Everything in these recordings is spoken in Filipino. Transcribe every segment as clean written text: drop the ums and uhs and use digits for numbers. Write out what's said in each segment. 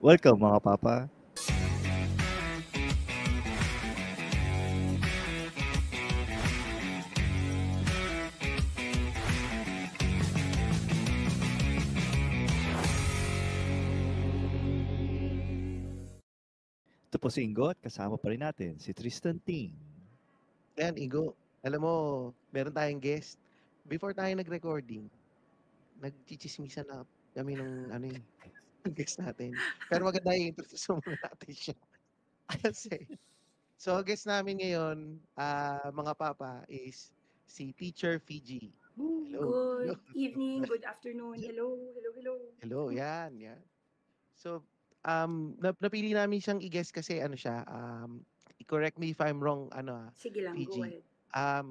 Welcome mga papa. Ito po si Ingo at kasama pa rin natin si Tristan Ting. Yan, Igo. Alam mo, meron tayong guest. Before tayo nag-recording, nagchichismisan na kami nung ng guest natin. Pero maganda yung introduce muna natin siya. Kasi, so guest namin ngayon, mga papa, is si Teacher Fiji. Hello. Hello. Good evening, good afternoon. Hello, hello, hello. Hello, yan. So, napili namin siyang i-guest kasi ano siya, correct me if I'm wrong, Sige lang, go Fiji. ahead.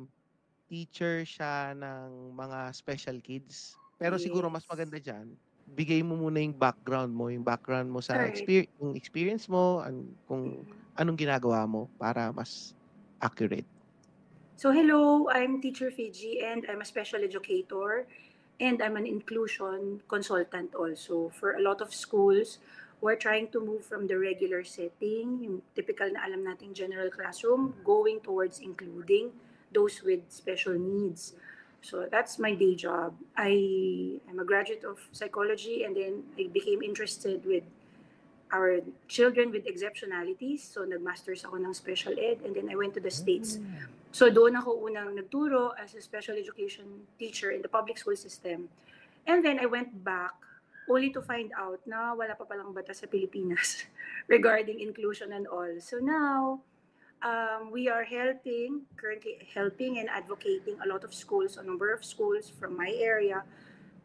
Teacher siya ng mga special kids. Pero siguro mas Yes. maganda dyan, bigay mo muna yung background mo sa Alright. yung experience mo, kung anong ginagawa mo para mas accurate. So hello, I'm Teacher Fiji and I'm a special educator and I'm an inclusion consultant also for a lot of schools who are trying to move from the regular setting, yung typical na alam nating general classroom, going towards including those with special needs. So that's my day job. I'm a graduate of psychology and then I became interested with our children with exceptionalities. So nag-masters ako ng special ed and then I went to the States. So doon ako unang nagturo as a special education teacher in the public school system. And then I went back only to find out na wala pa palang batas sa Pilipinas regarding inclusion and all. So now, we are currently helping and advocating a lot of schools, a number of schools from my area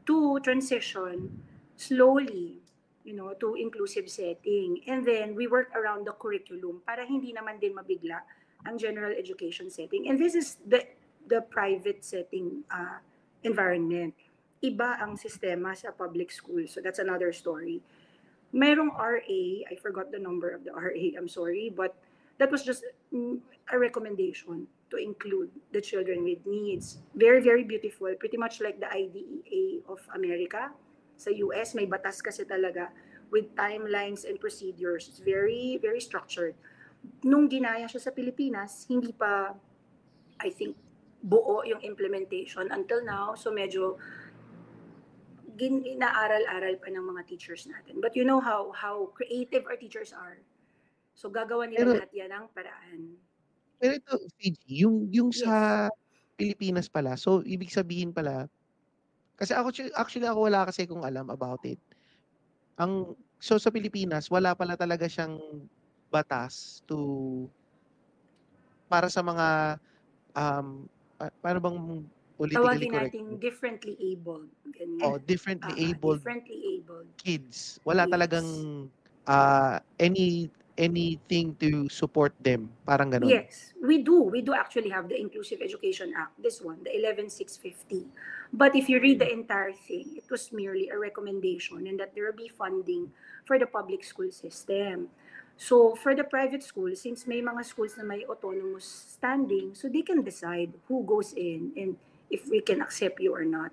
to transition slowly, to inclusive setting. And then we work around the curriculum para hindi naman din mabigla ang general education setting. And this is the private setting environment. Iba ang sistema sa public school. So that's another story. Mayroong RA, I forgot the number of the RA, I'm sorry, but that was just a recommendation to include the children with needs. Very, very beautiful. Pretty much like the IDEA of America. Sa US, may batas kasi talaga with timelines and procedures. It's very, very structured. Nung ginaya siya sa Pilipinas, hindi pa, I think, buo yung implementation until now. So medyo inaaral-aral pa ng mga teachers natin. But you know how creative our teachers are. So gagawa nila Pero, lahat yan ng paraan. pero ito, Fiji, yung Yes. sa Pilipinas pala, so ibig sabihin pala, kasi actually ako wala kasi kung alam about it. So sa Pilipinas, wala pala talaga siyang batas para sa mga paano bang politically Tawagin correct? nating differently abled. Oh, Ganyan. differently abled Differently abled. kids. Wala talagang Yes. anything to support them. Parang ganun. Yes, we do. We do actually have the Inclusive Education Act, this one, the 11650. But if you read the entire thing, it was merely a recommendation and that there will be funding for the public school system. So for the private schools, since may mga schools na may autonomous standing, so they can decide who goes in and if we can accept you or not.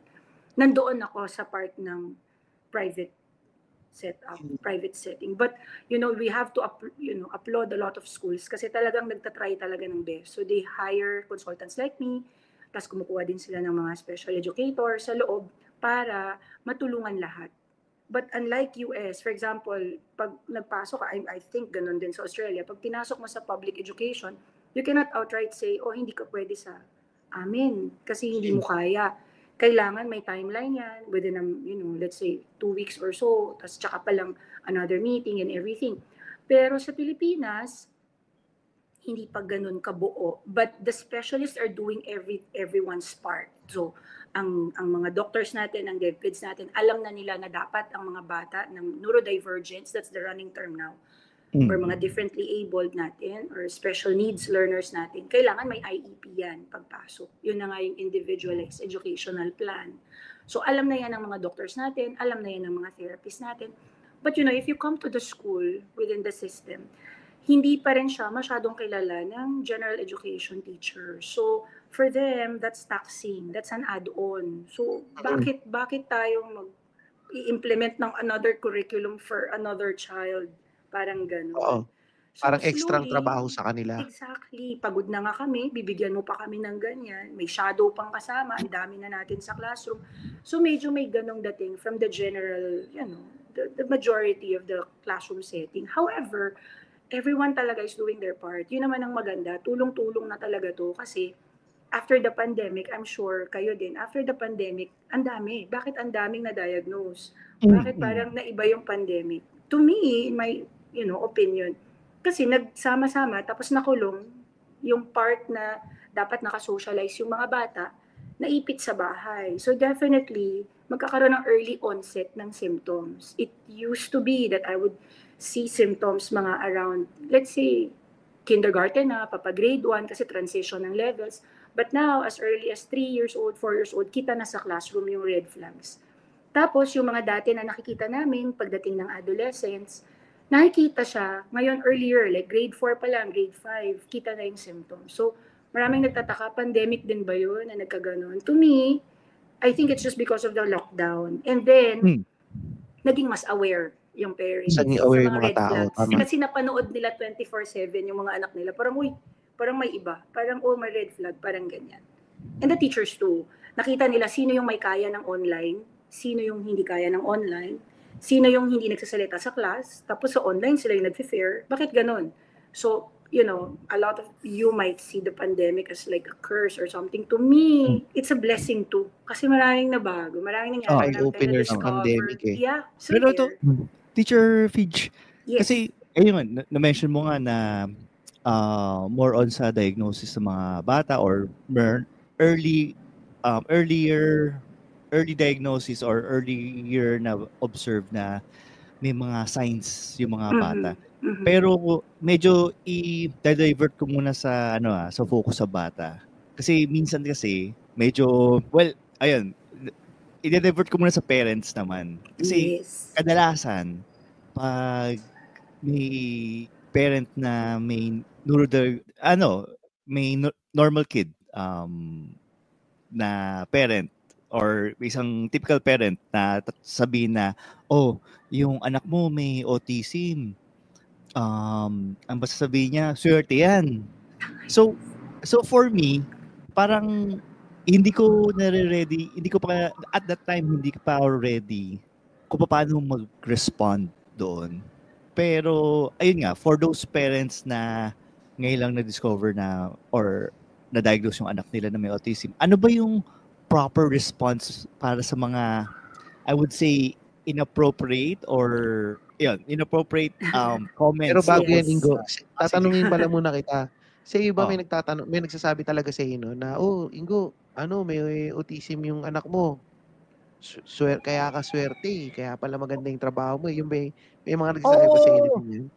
Nandoon ako sa part ng private private setting. But, we have to, applaud a lot of schools kasi talagang nagtatry talaga ng best. So, they hire consultants like me, tapos kumukuha din sila ng mga special educator sa loob para matulungan lahat. But unlike US, for example, pag nagpasok ka, I think ganun din sa Australia, pag pinasok mo sa public education, you cannot outright say, hindi ka pwede sa amin kasi hindi mo kaya. Kailangan may timeline yan within, let's say 2 weeks or so, tapos tsaka pa lang another meeting and everything. Pero sa Pilipinas, hindi pa ganun kabuo. But the specialists are doing everyone's part. So, ang mga doctors natin, ang DepEds natin, alam na nila na dapat ang mga bata ng neurodivergence, that's the running term now, or mga differently abled natin, or special needs learners natin, kailangan may IEP yan pagpasok. Yun na nga yung individualized educational plan. So, alam na yan ng mga doctors natin, alam na yan ng mga therapists natin. But if you come to the school within the system, hindi pa rin siya masyadong kilala ng general education teacher. So, for them, that's taxing. That's an add-on. So, bakit tayong i-implement ng another curriculum for another child. Parang Oo. gano'n. So Parang ekstrang slowly, trabaho sa kanila. exactly, pagod na nga kami, bibigyan mo pa kami ng ganyan, may shadow pang kasama, ang dami na natin sa classroom. So medyo may ganong dating from the general, the majority of the classroom setting. However, everyone talaga is doing their part. Yun naman ang maganda, tulong-tulong na talaga to kasi after the pandemic, I'm sure kayo din, after the pandemic, ang dami. Bakit ang daming na-diagnose? Bakit parang naiba yung pandemic? To me, in my opinion, kasi nagsama-sama tapos nakulong yung part na dapat nakasocialize yung mga bata, naipit sa bahay. So definitely, magkakaroon ng early onset ng symptoms. It used to be that I would see symptoms mga around, let's say, kindergarten na, grade 1 kasi transition ng levels. But now, as early as 3 years old, 4 years old, kita na sa classroom yung red flags. Tapos, yung mga dati na nakikita namin, pagdating ng adolescence, nakikita siya, ngayon earlier, like grade 4 pa lang, grade 5, kita na yung symptoms. So, maraming nagtataka, pandemic din ba yun na nagkaganon? To me, I think it's just because of the lockdown. And then, naging mas aware yung parents Naging sa aware mga yung mga red tao, flags. tama. Kasi napanood nila 24/7 yung mga anak nila. Parang, parang may iba. Parang, may red flag. Parang ganyan. And the teachers too. Nakita nila sino yung may kaya ng online, sino yung hindi kaya ng online, sino yung hindi nagsasalita sa class, tapos sa online sila yung nag-fair. Bakit ganun? So, a lot of you might see the pandemic as like a curse or something. To me, it's a blessing too. Kasi maraming nabago, maraming nangyari, maraming tayo Eye-opener sa na-discover. pandemic eh. Yeah, so Pero there. Teacher Fidge, Yes. kasi, ayun, na-mention mo nga na more on sa diagnosis ng mga bata or early diagnosis or earlier na observe na may mga signs yung mga bata. Mhm. Pero medyo i-divert ko muna sa sa focus sa bata. Kasi minsan kasi medyo ayun, i-divert ko muna sa parents naman. Kasi Yes. kadalasan pag may parent na may normal kid na parent or isang typical parent na sabihin na, yung anak mo may autism. Ang basta sabihin niya, swerte yan. So for me, parang hindi ko pa at that time hindi pa ready kung paano mag-respond doon. Pero ayun nga, for those parents na ngayon lang na-discover na or na-diagnose yung anak nila na may autism, ano ba yung proper response para sa mga, I would say, inappropriate comments? Pero bago yan, Yes. Ingo, tatanungin pala muna kita. Sa iba Oh. may nagsasabi talaga sa no na, Ingo, may autism yung anak mo. Kaya ka swerte eh. Kaya pala maganda yung trabaho mo. Yung may mga nagsasabi ba sa inyo yun?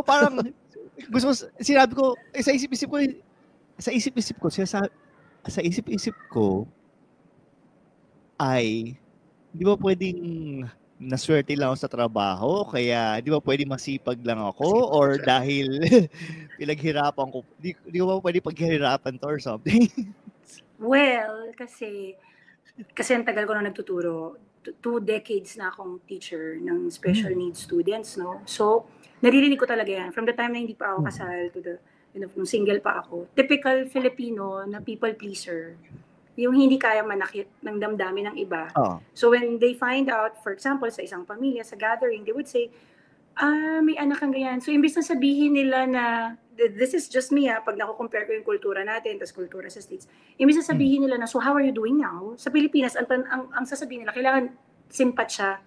Parang sinabi ko, sa isip-isip ko ay di ba pwedeng naswerte lang ako sa trabaho, kaya di ba pwedeng masipag lang ako or dahil pinaghirapan ko, di ko ba pwedeng paghirapan to or something? Well, kasi ang tagal ko na nagtuturo. 2 decades na akong teacher ng special needs students, no? So, naririnig ko talaga yan. From the time na hindi pa ako kasal to the, nung single pa ako. Typical Filipino na people pleaser. Yung hindi kaya manakit ng damdamin ng iba. So, when they find out, for example, sa isang pamilya, sa gathering, they would say, may anak kang ganyan. So, imbis na sabihin nila na, this is just me pag nakukompare ko yung kultura natin, tas kultura sa States, imbis na sabihin nila na, so how are you doing now? Sa Pilipinas, ang sasabihin nila, kailangan simpat siya.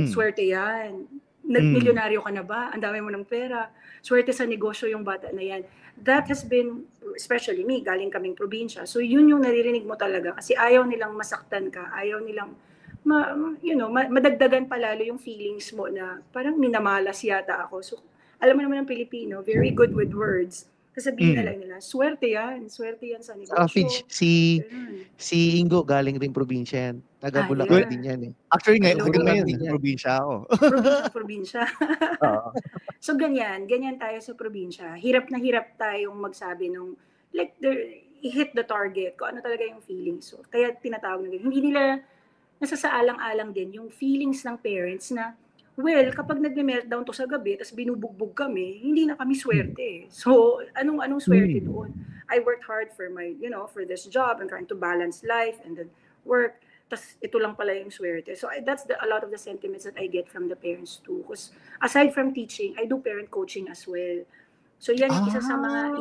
Swerte yan. Milyonaryo ka na ba? Ang dami mo ng pera. Swerte sa negosyo yung bata na yan. That has been, especially me, galing kaming probinsya. So yun yung naririnig mo talaga kasi ayaw nilang masaktan ka, ayaw nilang madagdagan palalo yung feelings mo na parang minamalas yata ako. So alam mo naman ang Pilipino, very good with words. Sasabihin na lang nila, swerte yan sa negosyo. Si Ingo, galing rin probinsya yan. Taga Bulacan din yan eh. Actually, ngayon, probinsya ako. Probinsya. So, ganyan tayo sa probinsya. Hirap na hirap tayong magsabi nung, like, hit the target, kung ano talaga yung feelings. So, kaya tinatawag na ganyan. Hindi nila nasasaalang-alang din yung feelings ng parents na, well, kapag nagme-meltdown to sa gabi, tapos binubugbog kami, hindi na kami swerte. So, anong swerte doon? I worked hard for for this job. I'm trying to balance life and then work. Tapos ito lang pala yung swerte. So, that's a lot of the sentiments that I get from the parents too. Because aside from teaching, I do parent coaching as well. So yan yung isa sa mga,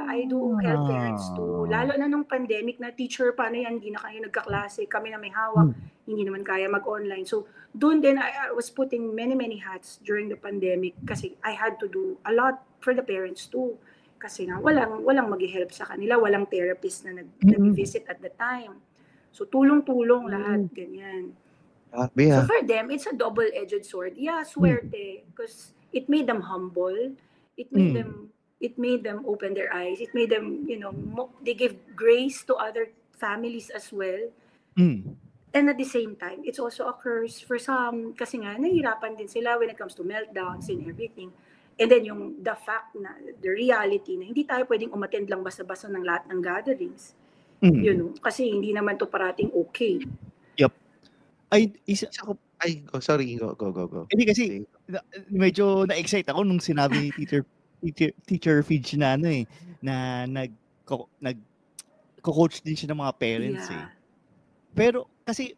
I do help parents too. Lalo na nung pandemic na teacher, paano yan, hindi na kayo nagkaklase, kami na may hawak, hindi naman kaya mag-online. So doon din, I was putting many hats during the pandemic kasi I had to do a lot for the parents too. Kasi nga, walang mag-help sa kanila, walang therapist na nag-visit at the time. So tulong-tulong lahat, ganyan. So for them, it's a double-edged sword. Yeah, swerte, because it made them humble. It made them open their eyes. It made them, they give grace to other families as well. And at the same time, it's also a curse for some kasi nga nahihirapan din sila when it comes to meltdowns and everything. And then the fact na, the reality na hindi tayo pwedeng umattend lang basta-basta ng lahat ng gatherings. Kasi hindi naman to parating okay. Yep. Sorry, go. Hindi kasi medyo na-excite ako nung sinabi teacher Fidge na na nag-coach din siya ng mga parents Pero kasi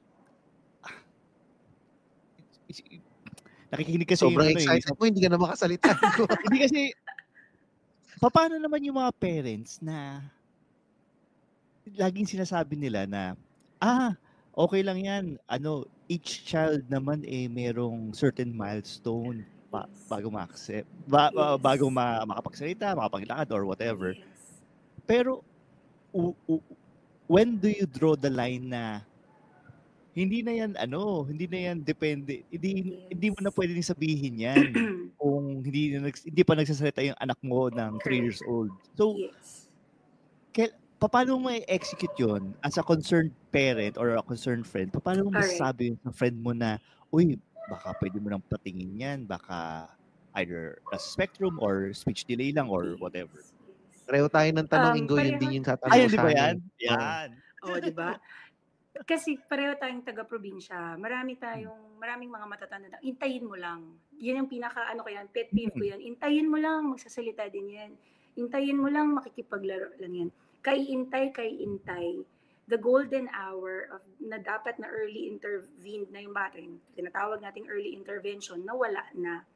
nakikinig kasi sobrang excited mo, hindi ka na makasalita. Hindi kasi paano naman yung mga parents na laging sinasabi nila na okay lang yan, each child naman merong certain milestone bago ma-accept, bago makapagsalita, makapaglakad or whatever. Pero when do you draw the line na hindi na yan depende, hindi mo na pwedeng sabihin yan kung hindi pa nagsasalita yung anak mo ng 3 years old. So paano mo i-execute yun as a concerned parent or a concerned friend? Paano mo masasabi sa friend mo na, uy, baka pwede mo nang patingin yan, baka either a spectrum or speech delay lang or whatever. Pareho tayo ng tanong, Ingo, yun din yung tatanong sa akin. Yan? Yan. Di ba? Kasi pareho tayong taga-probinsya. Maraming mga matatanda. Intayin mo lang. Yan yung pet peeve ko yan. Intayin mo lang, magsasalita din yan. Intayin mo lang, makikipaglaro lang yan. Kaiintay. The golden hour of na dapat na early intervened na yung bata, yung tinatawag nating early intervention, nawala na.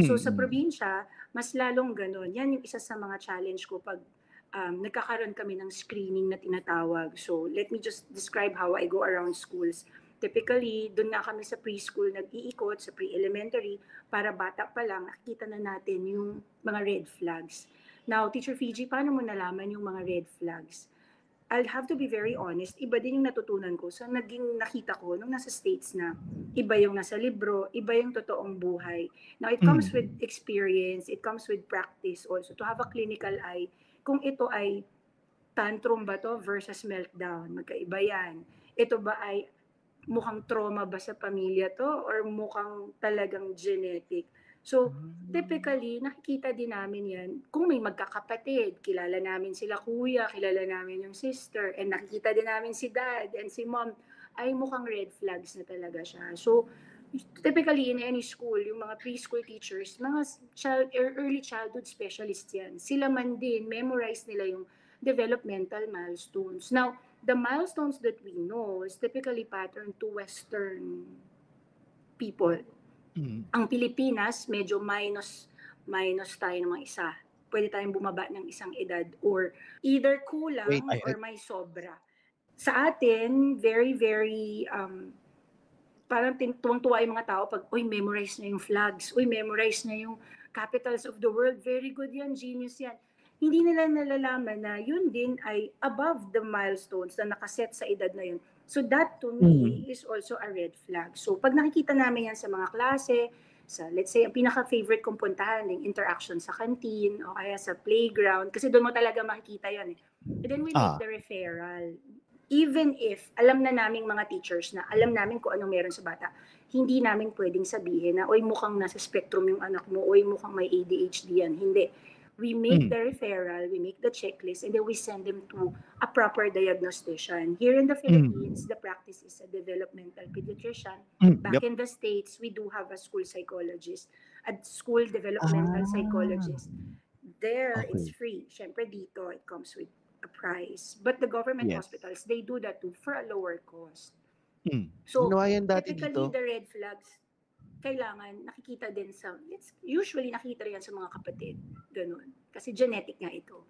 So sa probinsya, mas lalong ganun. Yan yung isa sa mga challenge ko pag nagkakaroon kami ng screening na tinatawag. So let me just describe how I go around schools. Typically, doon nga kami sa preschool nag-iikot, sa pre-elementary, para bata pa lang, nakikita na natin yung mga red flags. Now, Teacher Fiji, paano mo nalaman yung mga red flags? I'll have to be very honest, iba din yung natutunan ko. So, nakita ko nung nasa States na iba yung nasa libro, iba yung totoong buhay. Now, it comes with experience, it comes with practice also. To have a clinical eye, kung ito ay tantrum ba to versus meltdown, magkaiba yan. Ito ba ay mukhang trauma ba sa pamilya to or mukhang talagang genetic? So, typically, nakikita din namin yan. Kung may magkakapatid, kilala namin sila kuya, kilala namin yung sister, and nakikita din namin si dad and si mom, ay mukhang red flags na talaga siya. So, typically in any school, yung mga preschool teachers, mga early childhood specialists yan. Sila man din, memorize nila yung developmental milestones. Now, the milestones that we know is typically patterned to Western people. Ang Pilipinas, medyo minus tayo ng mga isa. Pwede tayong bumaba ng isang edad or either kulang or may sobra. Sa atin, very, very, parang tuwang-tuwa yung mga tao pag, memorize na yung flags, memorize na yung capitals of the world. Very good yan, genius yan. Hindi nila nalalaman na yun din ay above the milestones na nakaset sa edad na yun. So that to me is also a red flag. So pag nakikita namin yan sa mga klase, sa let's say, ang pinaka-favorite kong puntahan, yung interaction sa canteen o kaya sa playground, kasi doon mo talaga makikita yan eh. And then we make the referral. Even if alam na naming mga teachers na alam namin kung anong meron sa bata, hindi namin pwedeng sabihin na, mukhang nasa spectrum yung anak mo, mukhang may ADHD yan. Hindi. We make Mm. the referral, we make the checklist, and then we send them to a proper diagnostician. Here in the Mm. Philippines, the practice is a developmental pediatrician. Back Yep. in the States, we do have a school psychologist, a school developmental Ah, psychologist. There, it's okay. free. Syempre dito, it comes with a price. But the government Yes. hospitals, they do that too for a lower cost. Mm. So, Ginawa yan dati typically, dito. the red flags, kailangan nakikita din sa, it's usually nakikita yan sa mga kapatid. Ganun. Kasi genetic nga ito.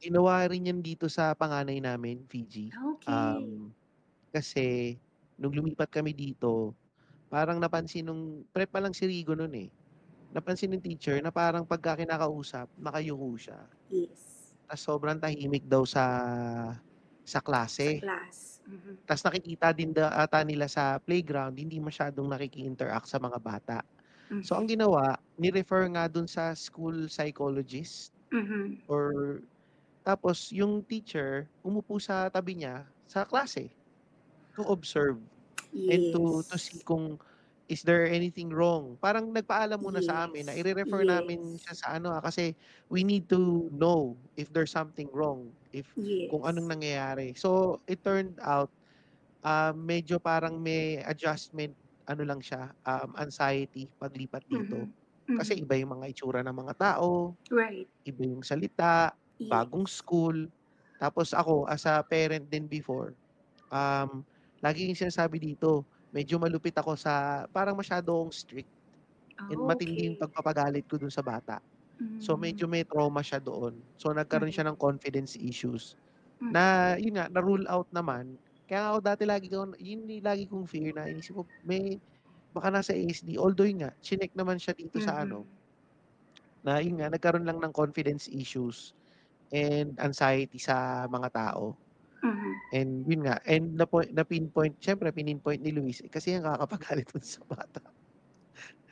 Ginawa rin yan dito sa panganay namin, Fiji. Okay. Kasi nung lumipat kami dito, parang napansin nung prep pa lang si Rigo nun eh. Napansin ng teacher na parang pagka kinakausap, nakayuko siya. Yes. Tapos sobrang tahimik daw sa Sa klase. class. Mhm. Tapos nakikita din ata nila sa playground, hindi masyadong nakiki-interact sa mga bata. So ang ginawa, ni-refer nga dun sa school psychologist Mhm. or tapos yung teacher umupo sa tabi niya sa klase to observe and to see Yes. kung is there anything wrong. Parang nagpaalam muna sa amin na Yes. i-refer namin siya Yes. sa kasi we need to know if there's something wrong, if kung anong Yes. nangyayari. So it turned out medyo parang may adjustment lang siya, anxiety paglipat dito. Mhm. Kasi Mhm. iba yung mga itsura ng mga tao, Right. iba yung salita, bagong Yes. school. Tapos ako as a parent din before, lagi yung sinasabi dito, medyo malupit ako sa parang masyado akong strict and matindi yung Okay. pagpapagalit ko dun sa bata. So medyo Mhm. may trauma siya doon. So nagkaroon siya Mhm. ng confidence issues Mhm. na yun nga na-rule out naman. Kaya ako dati yun yung lagi kong fear na inisip ko baka nasa ASD. Although yun nga, chinek naman siya dito sa Mhm. na yun nga nagkaroon lang ng confidence issues and anxiety sa mga tao. Mhm. And yun nga, and na-pinpoint, syempre pininpoint ni Luis kasi yung kakapagalit dun sa bata.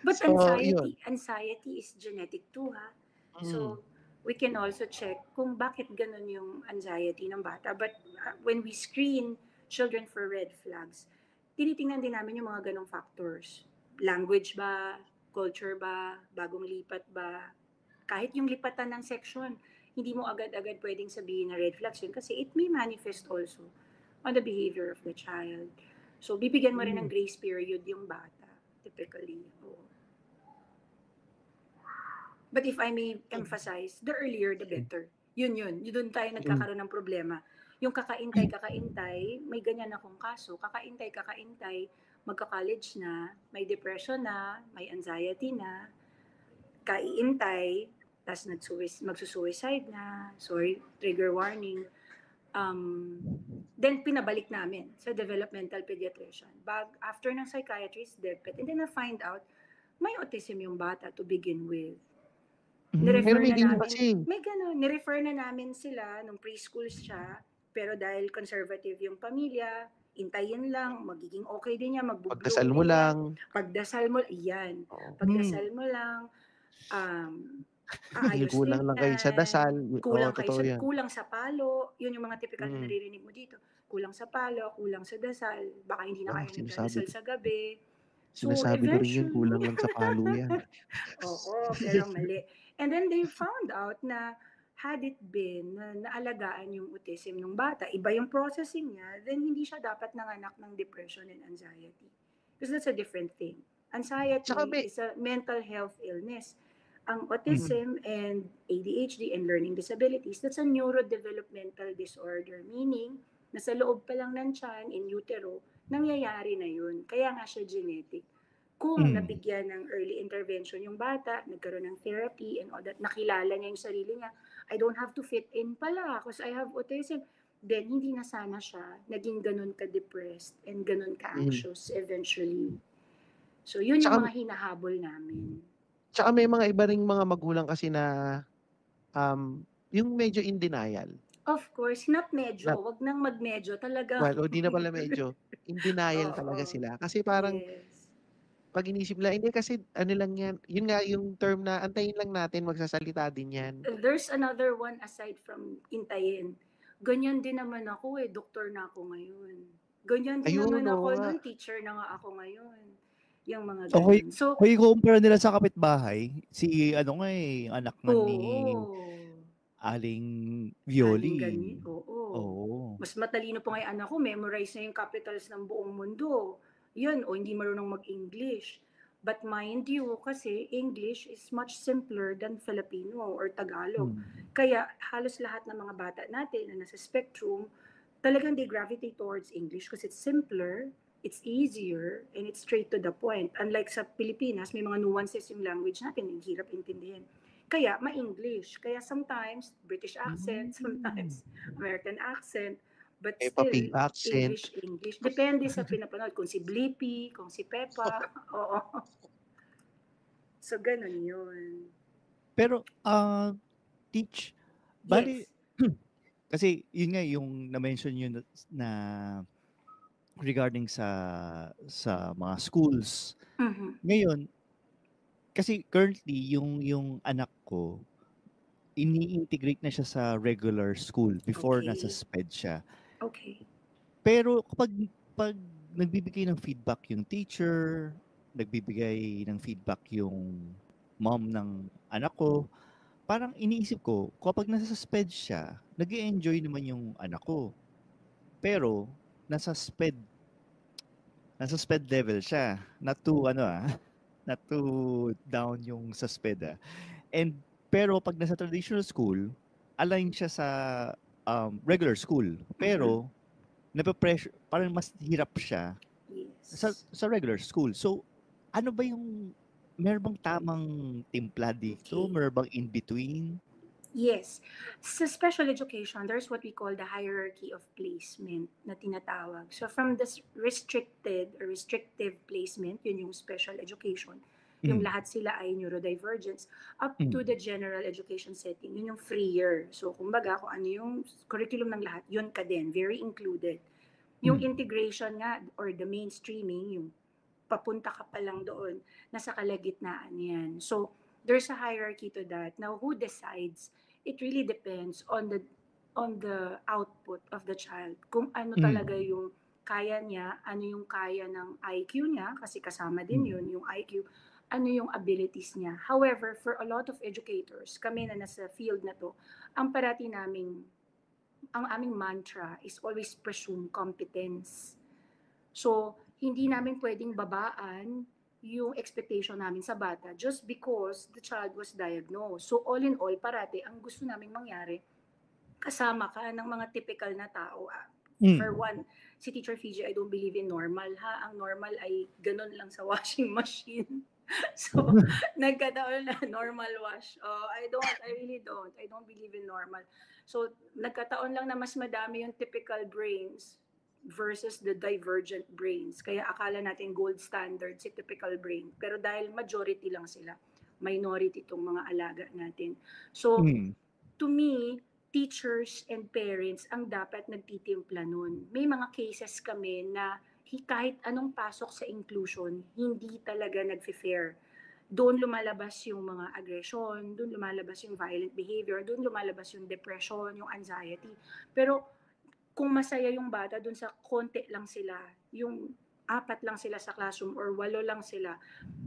But So, yun. anxiety is genetic too, ha? Mm. So, we can also check kung bakit ganun yung anxiety ng bata. But when we screen children for red flags, tinitingnan din namin yung mga ganong factors. Language ba? Culture ba? Bagong lipat ba? Kahit yung lipatan ng section, hindi mo agad-agad pwedeng sabihin na red flags yun kasi it may manifest also on the behavior of the child. So, bibigyan mo rin ng grace period yung bata, typically. Oo. But if I may emphasize, the earlier the better. Yun. Yun doon tayo nagkakaroon ng problema. Yung kakaintay, may ganyan akong kaso. Kakaintay, magka-college na, may depression na, may anxiety na, kaiintay, tas magsusuicide na, sorry, trigger warning. Then pinabalik namin sa developmental pediatrician. After ng psychiatrist, DepEd, and then I find out, may autism yung bata to begin with. Pero may ganyan kasi. May gano'n, nirefer na namin sila nung preschool siya, pero dahil conservative yung pamilya, intayin lang, magiging okay din yan, magbo-bloom Pagdasal mo din yan. lang. Pagdasal mo, yan. Oo. Pagdasal mo lang, aayos Kulang din lang kayo sa yan. dasal. Totoo yan. Kulang sa palo, yun yung mga typical na naririnig mo dito. Kulang sa palo, kulang sa dasal, baka hindi na kayo nagdadasal sa gabi. So, Sinasabi ko rin yun, eventually, kulang lang sa palo yan. oo, pero mali. And then they found out na had it been na naalagaan yung autism ng bata, iba yung processing niya, then hindi siya dapat nanganak ng depression and anxiety. Because that's a different thing. Anxiety is a mental health illness. Ang autism and ADHD and learning disabilities, that's a neurodevelopmental disorder, meaning nasa loob pa lang ng tiyan, in utero, nangyayari na yun. Kaya nga siya genetic. Kung nabigyan ng early intervention yung bata, nagkaroon ng therapy and all that, nakilala niya yung sarili niya, I don't have to fit in pala because I have autism, then hindi na sana siya naging ganun ka-depressed and ganun ka-anxious eventually. So yun yung mga hinahabol namin. Tsaka may mga iba ring mga magulang kasi na yung medyo in denial. Of course, not medyo. Wag nang mag-medyo talaga. Well, di na pala medyo. In denial talaga sila. Kasi parang pag inisip nila, hindi kasi ano lang yan. Yun nga yung term na antayin lang natin, magsasalita din yan. There's another one aside from intayin. Ganyan din naman ako doktor na ako ngayon. Ganyan din naman ako noon, teacher na nga ako ngayon. Yung mga Okay, ganun. So, kung i-compare nila sa kapitbahay, si anak nga ni oo. Aling Aling Violi. ganyan, oo. Oo. Mas matalino pa nga yung anak ko, memorize na yung capitals ng buong mundo. Yun, o hindi marunong mag-English. But mind you, kasi English is much simpler than Filipino or Tagalog. Kaya halos lahat ng mga bata natin na nasa spectrum, talagang they gravitate towards English because it's simpler, it's easier, and it's straight to the point. Unlike sa Pilipinas, may mga nuances yung language natin, yung hirap intindihin. Kaya ma-English. Kaya sometimes British accent, sometimes American accent, but Peppa still Pig accent. English. Depende sa pinapanood. Kung si Blippi, kung si Peppa. Oo. So, ganun yun. Pero, Teach, bali, Yes. kasi yun nga yung na-mention yun na regarding sa mga schools. Mhm. Ngayon, kasi currently yung anak ko, ini-integrate na siya sa regular school before nasa Okay. SPED siya. Okay. Pero kapag nagbibigay ng feedback yung teacher, nagbibigay ng feedback yung mom ng anak ko, parang iniisip ko, kapag nasa SPED siya, nag-enjoy naman yung anak ko. Pero, nasa SPED level siya. Not to, not to down yung sa SPED. And, pero pag nasa traditional school, align siya sa regular school. Pero, napapressure, parang mas hirap siya Yes. sa regular school. So, ano ba yung, meron bang tamang timpla dito? Okay. Meron bang in between? Yes. Sa special education, there's what we call the hierarchy of placement na tinatawag. So from this restricted or restrictive placement, yun yung special education, yung lahat sila ay neurodivergence, up to the general education setting, yun yung freer. So kumbaga, kung ano yung curriculum ng lahat, yun ka din, very included. Yung integration nga, or the mainstreaming, yung papunta ka pa lang doon, nasa kalagitnaan yan. So, there's a hierarchy to that. Now, who decides? It really depends on the output of the child. Kung ano talaga yung kaya niya, ano yung kaya ng IQ niya, kasi kasama din yun, yung IQ, ano yung abilities niya. However, for a lot of educators, kami na nasa field na to, ang aming mantra is always presume competence. So, hindi namin pwedeng babaan yung expectation namin sa bata just because the child was diagnosed. So, all in all, parati, ang gusto namin mangyari, kasama ka ng mga typical na tao. For one, si Teacher Fiji, I don't believe in normal, ha? Ang normal ay ganun lang sa washing machine. So, nagkataon na normal wash. I really don't. I don't believe in normal. So, nagkataon lang na mas madami yung typical brains versus the divergent brains. Kaya akala natin gold standard si typical brain. Pero dahil majority lang sila, minority itong mga alaga natin. So, to me, teachers and parents ang dapat nagtitimpla nun. May mga cases kami na kahit anong pasok sa inclusion, hindi talaga nagfe-fair. Doon lumalabas yung mga aggression, doon lumalabas yung violent behavior, doon lumalabas yung depression, yung anxiety. Pero kung masaya yung bata doon sa konti lang sila, yung 4 lang sila sa classroom or 8 lang sila,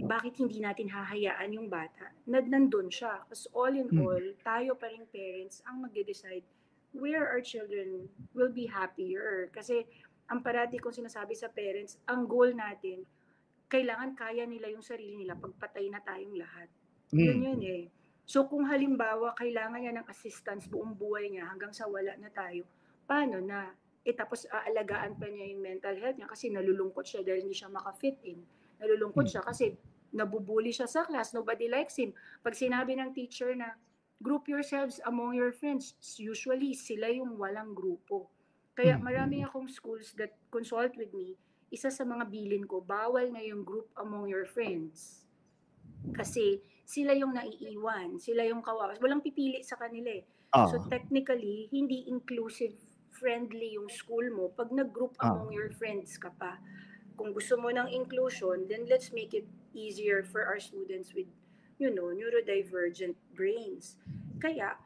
bakit hindi natin hahayaan yung bata na nandun siya? Because all in all, tayo pa rin parents ang magde-decide where our children will be happier. Kasi ang parati kong sinasabi sa parents, ang goal natin, kailangan kaya nila yung sarili nila pagpatay na tayong lahat. Yun eh. So kung halimbawa kailangan niya ng assistance buong buhay niya hanggang sa wala na tayo, paano na? Tapos aalagaan pa niya yung mental health niya kasi nalulungkot siya dahil hindi siya maka-fit in. Nalulungkot siya kasi nabubuli siya sa class, nobody likes him. Pag sinabi ng teacher na, group yourselves among your friends, usually sila yung walang grupo. Kaya marami akong schools that consult with me, isa sa mga bilin ko, bawal na yung group among your friends. Kasi sila yung naiiwan, sila yung kawawa. Walang pipili sa kanila eh. So technically, hindi inclusive friendly yung school mo pag nag-group among your friends ka pa. Kung gusto mo ng inclusion, then let's make it easier for our students with, neurodivergent brains. Kaya,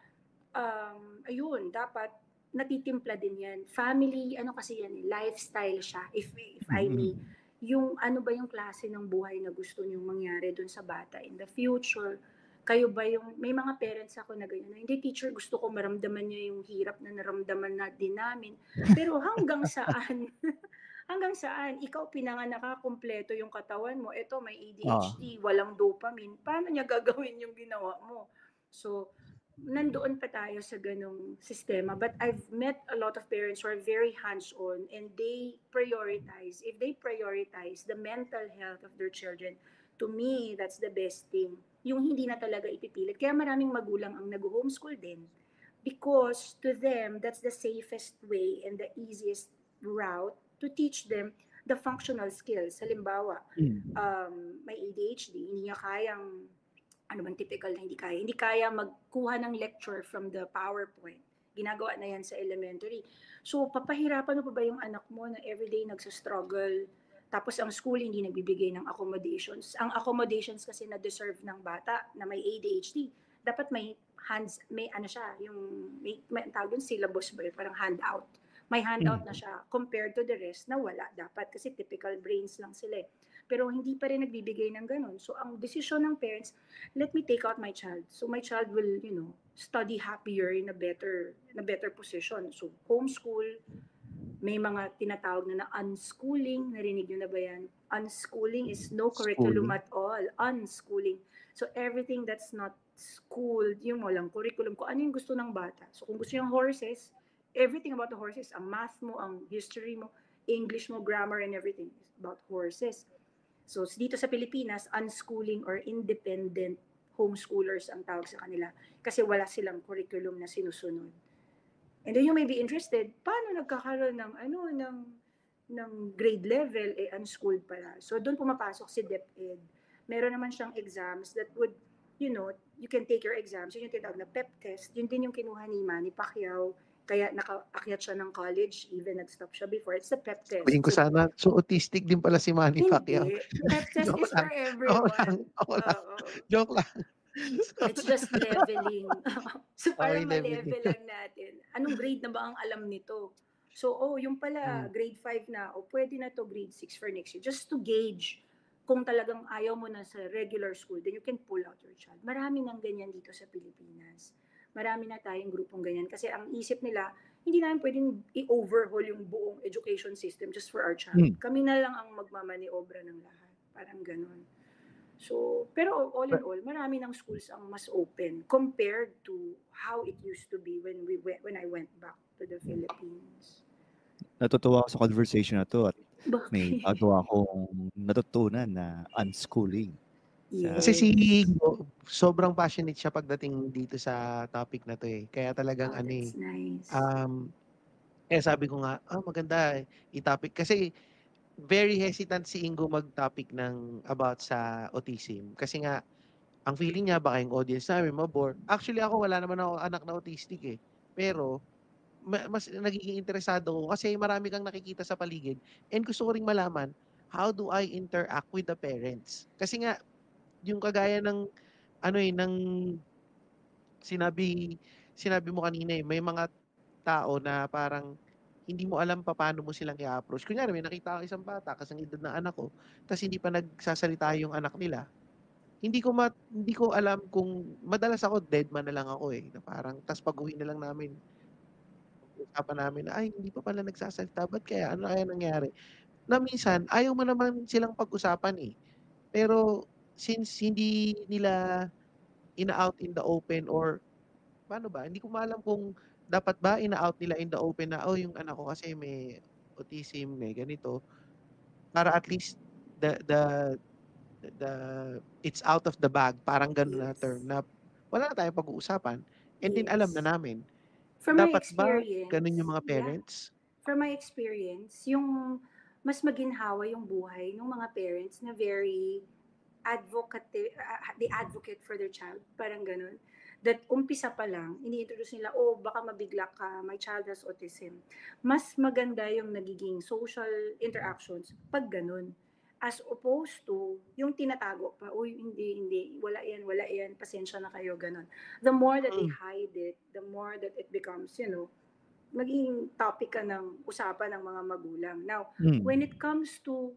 ayun, dapat natitimpla din yan. Family, kasi yan, lifestyle siya, if I may yung ano ba yung klase ng buhay na gusto niyong mangyari dun sa bata in the future. Kayo ba yung, may mga parents ako na ganyan, na, hindi teacher, gusto ko maramdaman niya yung hirap na naramdaman na din namin. Pero hanggang saan? Hanggang saan? Ikaw pinanganak ka, kumpleto yung katawan mo, eto may ADHD, walang dopamine, paano niya gagawin yung ginawa mo? So, nandoon pa tayo sa ganong sistema. But I've met a lot of parents who are very hands-on and they prioritize, if they prioritize the mental health of their children, to me, that's the best thing. Yung hindi na talaga ipipilit. Kaya maraming magulang ang nag-homeschool din. Because to them, that's the safest way and the easiest route to teach them the functional skills. Halimbawa, may ADHD, hindi niya kayang ano man typical na hindi kaya. Hindi kaya magkuha ng lecture from the PowerPoint. Ginagawa na yan sa elementary. So, papahirapan mo pa ba yung anak mo na everyday nagsastruggle? Tapos ang school hindi nagbibigay ng accommodations. Ang accommodations kasi na deserve ng bata na may ADHD, dapat may ano siya, yung may tawag yung syllabus ba yun, parang handout. May handout na siya compared to the rest na wala dapat kasi typical brains lang sila. Pero hindi pa rin nagbibigay ng ganun. So ang desisyon ng parents, let me take out my child. So my child will, study happier in a better position. So homeschool, may mga tinatawag na unschooling. Narinig nyo na ba yan? Unschooling is no curriculum at all. Unschooling. So everything that's not schooled, yung walang curriculum, kung ano yung gusto ng bata. So kung gusto yung horses, everything about the horses, ang math mo, ang history mo, English mo, grammar and everything is about horses. So dito sa Pilipinas, unschooling or independent homeschoolers ang tawag sa kanila kasi wala silang curriculum na sinusunod. And then you may be interested, paano nagkakaroon ng grade level, unschooled pala. So doon pumapasok si DepEd. Meron naman siyang exams that would, you can take your exams. Yun yung tinatawag na PEP test. Yun din yung kinuha ni Manny Pacquiao. Kaya nakaakyat siya ng college, even nag-stop siya before. It's the PEP test. Sabihin ko sana, so autistic din pala si Manny Pacquiao. PEP test is for everyone. Joke lang. It's just leveling. So para ma-level lang natin. Anong grade na ba ang alam nito? So, yung pala, grade 5 na, pwede na to grade 6 for next year. Just to gauge kung talagang ayaw mo na sa regular school, then you can pull out your child. Marami nang ganyan dito sa Pilipinas. Marami na tayong grupong ganyan. Kasi ang isip nila, hindi namin pwedeng i-overhaul yung buong education system just for our child. Kami na lang ang magmamaniobra ng lahat. Parang ganun. So, pero all in all, marami ng schools ang mas open compared to how it used to be when I went back to the Philippines. Natutuwa ako sa conversation na to at may agawa akong natutunan na unschooling. Yes. Kasi si sobrang passionate siya pagdating dito sa topic na to eh. Kaya talagang that's nice. sabi ko nga, maganda i-topic. Kasi very hesitant si Ingo mag-topic about sa autism. Kasi nga, ang feeling niya, baka yung audience namin mabore. Actually ako, wala naman ako anak na autistic eh. Pero, mas nagiging interesado ko kasi marami kang nakikita sa paligid. And gusto ko ring malaman, how do I interact with the parents? Kasi nga, yung kagaya ng sinabi mo kanina eh, may mga tao na parang hindi mo alam paano mo silang i-approach. Kunyari, may nakita ako isang bata kasang edad na anak ko, tapos hindi pa nagsasalita yung anak nila. Hindi ko alam kung madalas ako dead man na lang ako eh, na parang tas pag-uwi na lang namin usapan namin na ay hindi pa pala nagsasalita, ba't kaya ano kaya nangyari? Na minsan ayaw mo naman silang pag-usapan eh. Pero since hindi nila ina-out in the open or paano ba? Hindi ko maalam kung dapat ba ina-out nila in the open na yung anak ko kasi may autism, may ganito. Para at least the it's out of the bag, parang ganun na term na wala na tayong pag-uusapan. And then alam na namin. From my Dapat ba experience, ganun yung mga parents? From my experience, yung mas maginhawa yung buhay ng mga parents na very they advocate for their child, parang ganun. That umpisa pa lang, ini-introduce nila, baka mabigla ka, my child has autism. Mas maganda yung nagiging social interactions pag ganun. As opposed to, yung tinatago pa, hindi, wala yan, pasensya na kayo, ganun. The more that they hide it, the more that it becomes, magiging topic ka ng usapan ng mga magulang. Now, when it comes to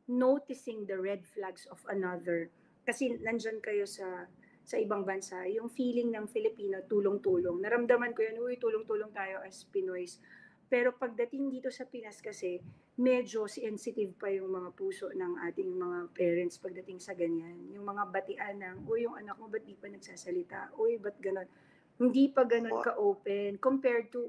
noticing the red flags of another. Kasi nandyan kayo sa ibang bansa, yung feeling ng Filipino, tulong-tulong. Naramdaman ko yan, uy, tulong-tulong tayo as Pinoys. Pero pagdating dito sa Pinas kasi, medyo sensitive pa yung mga puso ng ating mga parents pagdating sa ganyan. Yung mga batian ng, uy, yung anak mo ba't di pa nagsasalita? Uy, ba't ganon? Hindi pa ganon ka-open compared to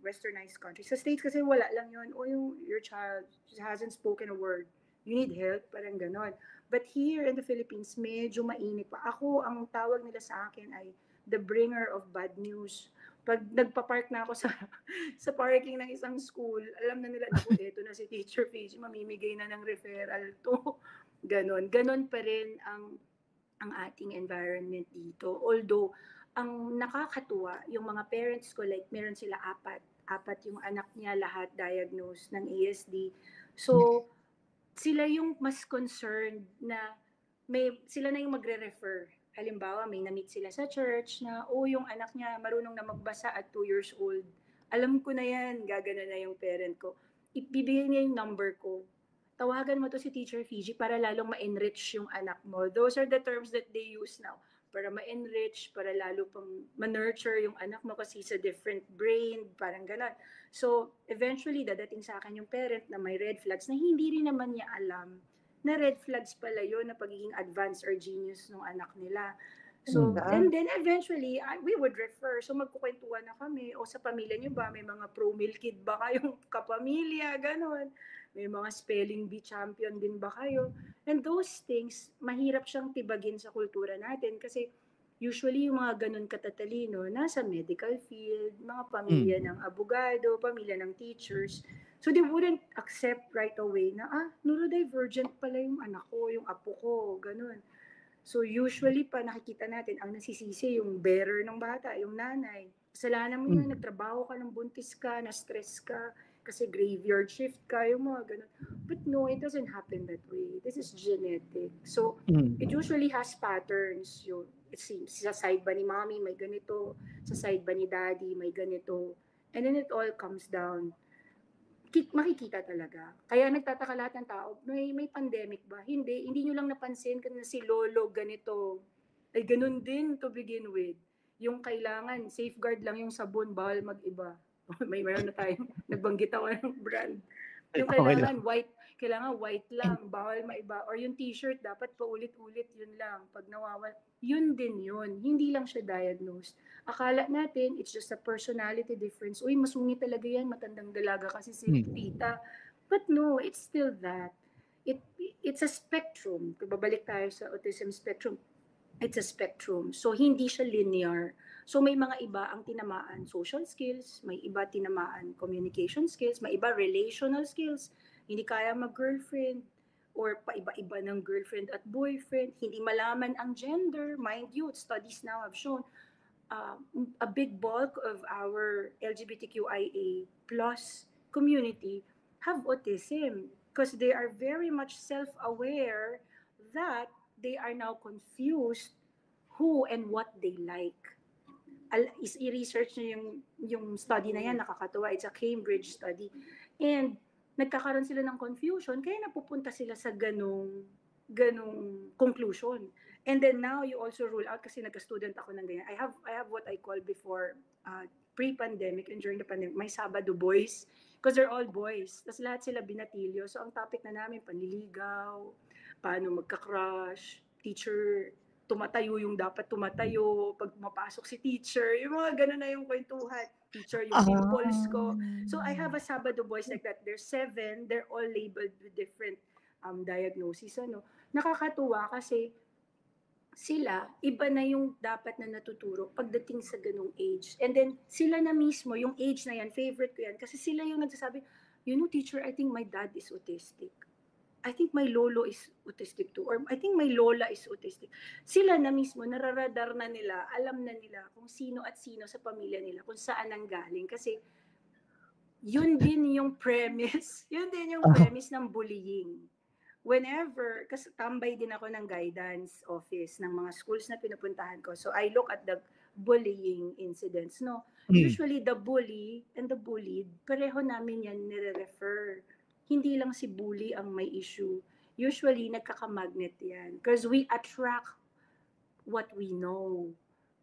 westernized countries. Sa States kasi wala lang yun. O your child hasn't spoken a word. You need help, parang ganon. But here in the Philippines, medyo mainit pa. Ako, ang tawag nila sa akin ay the bringer of bad news. Pag nagpa-park na ako sa parking ng isang school, alam na nila, naku, eto na si Teacher Fiji, mamimigay na ng referral to. Ganon. Ganon pa rin ang ating environment dito. Although, ang nakakatuwa, yung mga parents ko, like, meron sila apat yung anak niya, lahat diagnosed ng ASD. So, sila yung mas concerned na sila na yung magre-refer. Halimbawa, may na-meet sila sa church na, yung anak niya marunong na magbasa at 2 years old. Alam ko na yan, gagana na yung parent ko. Ibibigay niya yung number ko. Tawagan mo to si Teacher Fiji para lalong ma-enrich yung anak mo. Those are the terms that they use now. Para ma-enrich, para lalo pang ma-nurture yung anak mo kasi sa different brain, parang gano'n. So, eventually, dadating sa akin yung parent na may red flags na hindi rin naman niya alam na red flags pala yun na pagiging advanced or genius ng anak nila. So, and then eventually, we would refer. So, magkukwentuhan na kami. O sa pamilya niyo ba, may mga pro-meal kid ba kayong kapamilya? Ganon. May mga spelling bee champion din ba kayo? And those things, mahirap siyang tibagin sa kultura natin kasi usually yung mga ganun katatalino, nasa medical field, mga pamilya ng abogado, pamilya ng teachers. So they wouldn't accept right away na, neurodivergent pala yung anak ko, yung apo ko, ganun. So usually pa nakikita natin, ang nasisisi yung bearer ng bata, yung nanay. Kasalanan mo yan, nagtrabaho ka ng buntis ka, na-stress ka, kasi graveyard shift ka, yung mga ganun. But no, it doesn't happen that way. This is genetic. So, it usually has patterns. It seems, sa side ba ni mommy, may ganito. Sa side ba ni daddy, may ganito. And then it all comes down. Makikita talaga. Kaya nagtataka lahat ng tao, may pandemic ba? Hindi nyo lang napansin na si lolo ganito. Ay ganun din to begin with. Yung kailangan, safeguard lang yung sabon, bawal mag-iba. Mayroon na tayong, nagbanggit ako ng brand. Yung kailangan white lang, bawal maiba. Or yung t-shirt, dapat paulit-ulit, yun lang. Pag nawawala, yun din yun. Hindi lang siya diagnosed. Akala natin, it's just a personality difference. Uy, masungit talaga yan, matandang dalaga kasi si tita. But no, it's still that. It's a spectrum. Kung babalik tayo sa autism spectrum, it's a spectrum. So, hindi siya linear. So, may mga iba ang tinamaan social skills, may iba tinamaan communication skills, may iba relational skills. Hindi kaya mag-girlfriend or paiba-iba ng girlfriend at boyfriend. Hindi malaman ang gender. Mind you, studies now have shown a big bulk of our LGBTQIA plus community have autism because they are very much self-aware that they are now confused who and what they like. I-research nyo yung study na yan, nakakatuwa. It's a Cambridge study. And nagkakaroon sila ng confusion, kaya napupunta sila sa ganong conclusion. And then now you also rule out, kasi nagka-student ako ng ganyan. I have what I call before, pre-pandemic and during the pandemic, may Sabado boys. Because they're all boys. Tapos lahat sila binatilyo. So ang topic na namin, panliligaw, paano magka-crush, teacher, tumatayo yung dapat tumatayo, pag pumapasok si teacher, yung mga ganun na yung kwentuhan. Teacher, yung pimples ko. So I have a Sabado boys like that. There's 7, they're all labeled with different diagnoses. Nakakatuwa kasi sila, iba na yung dapat na natuturo pagdating sa ganung age. And then sila na mismo, yung age na yan, favorite ko yan, kasi sila yung nagsasabi, teacher, I think my dad is autistic. I think my lolo is autistic too. Or I think my lola is autistic. Sila na mismo, nararadar na nila, alam na nila kung sino at sino sa pamilya nila, kung saan ang galing. Kasi yun din yung premise. Yun din yung premise ng bullying. Whenever, kasi tambay din ako ng guidance office ng mga schools na pinupuntahan ko. So I look at the bullying incidents. Usually the bully and the bullied, pareho namin yan nire-refer. Hindi lang si bully ang may issue. usually nagkakamagnet yan. Because we attract what we know.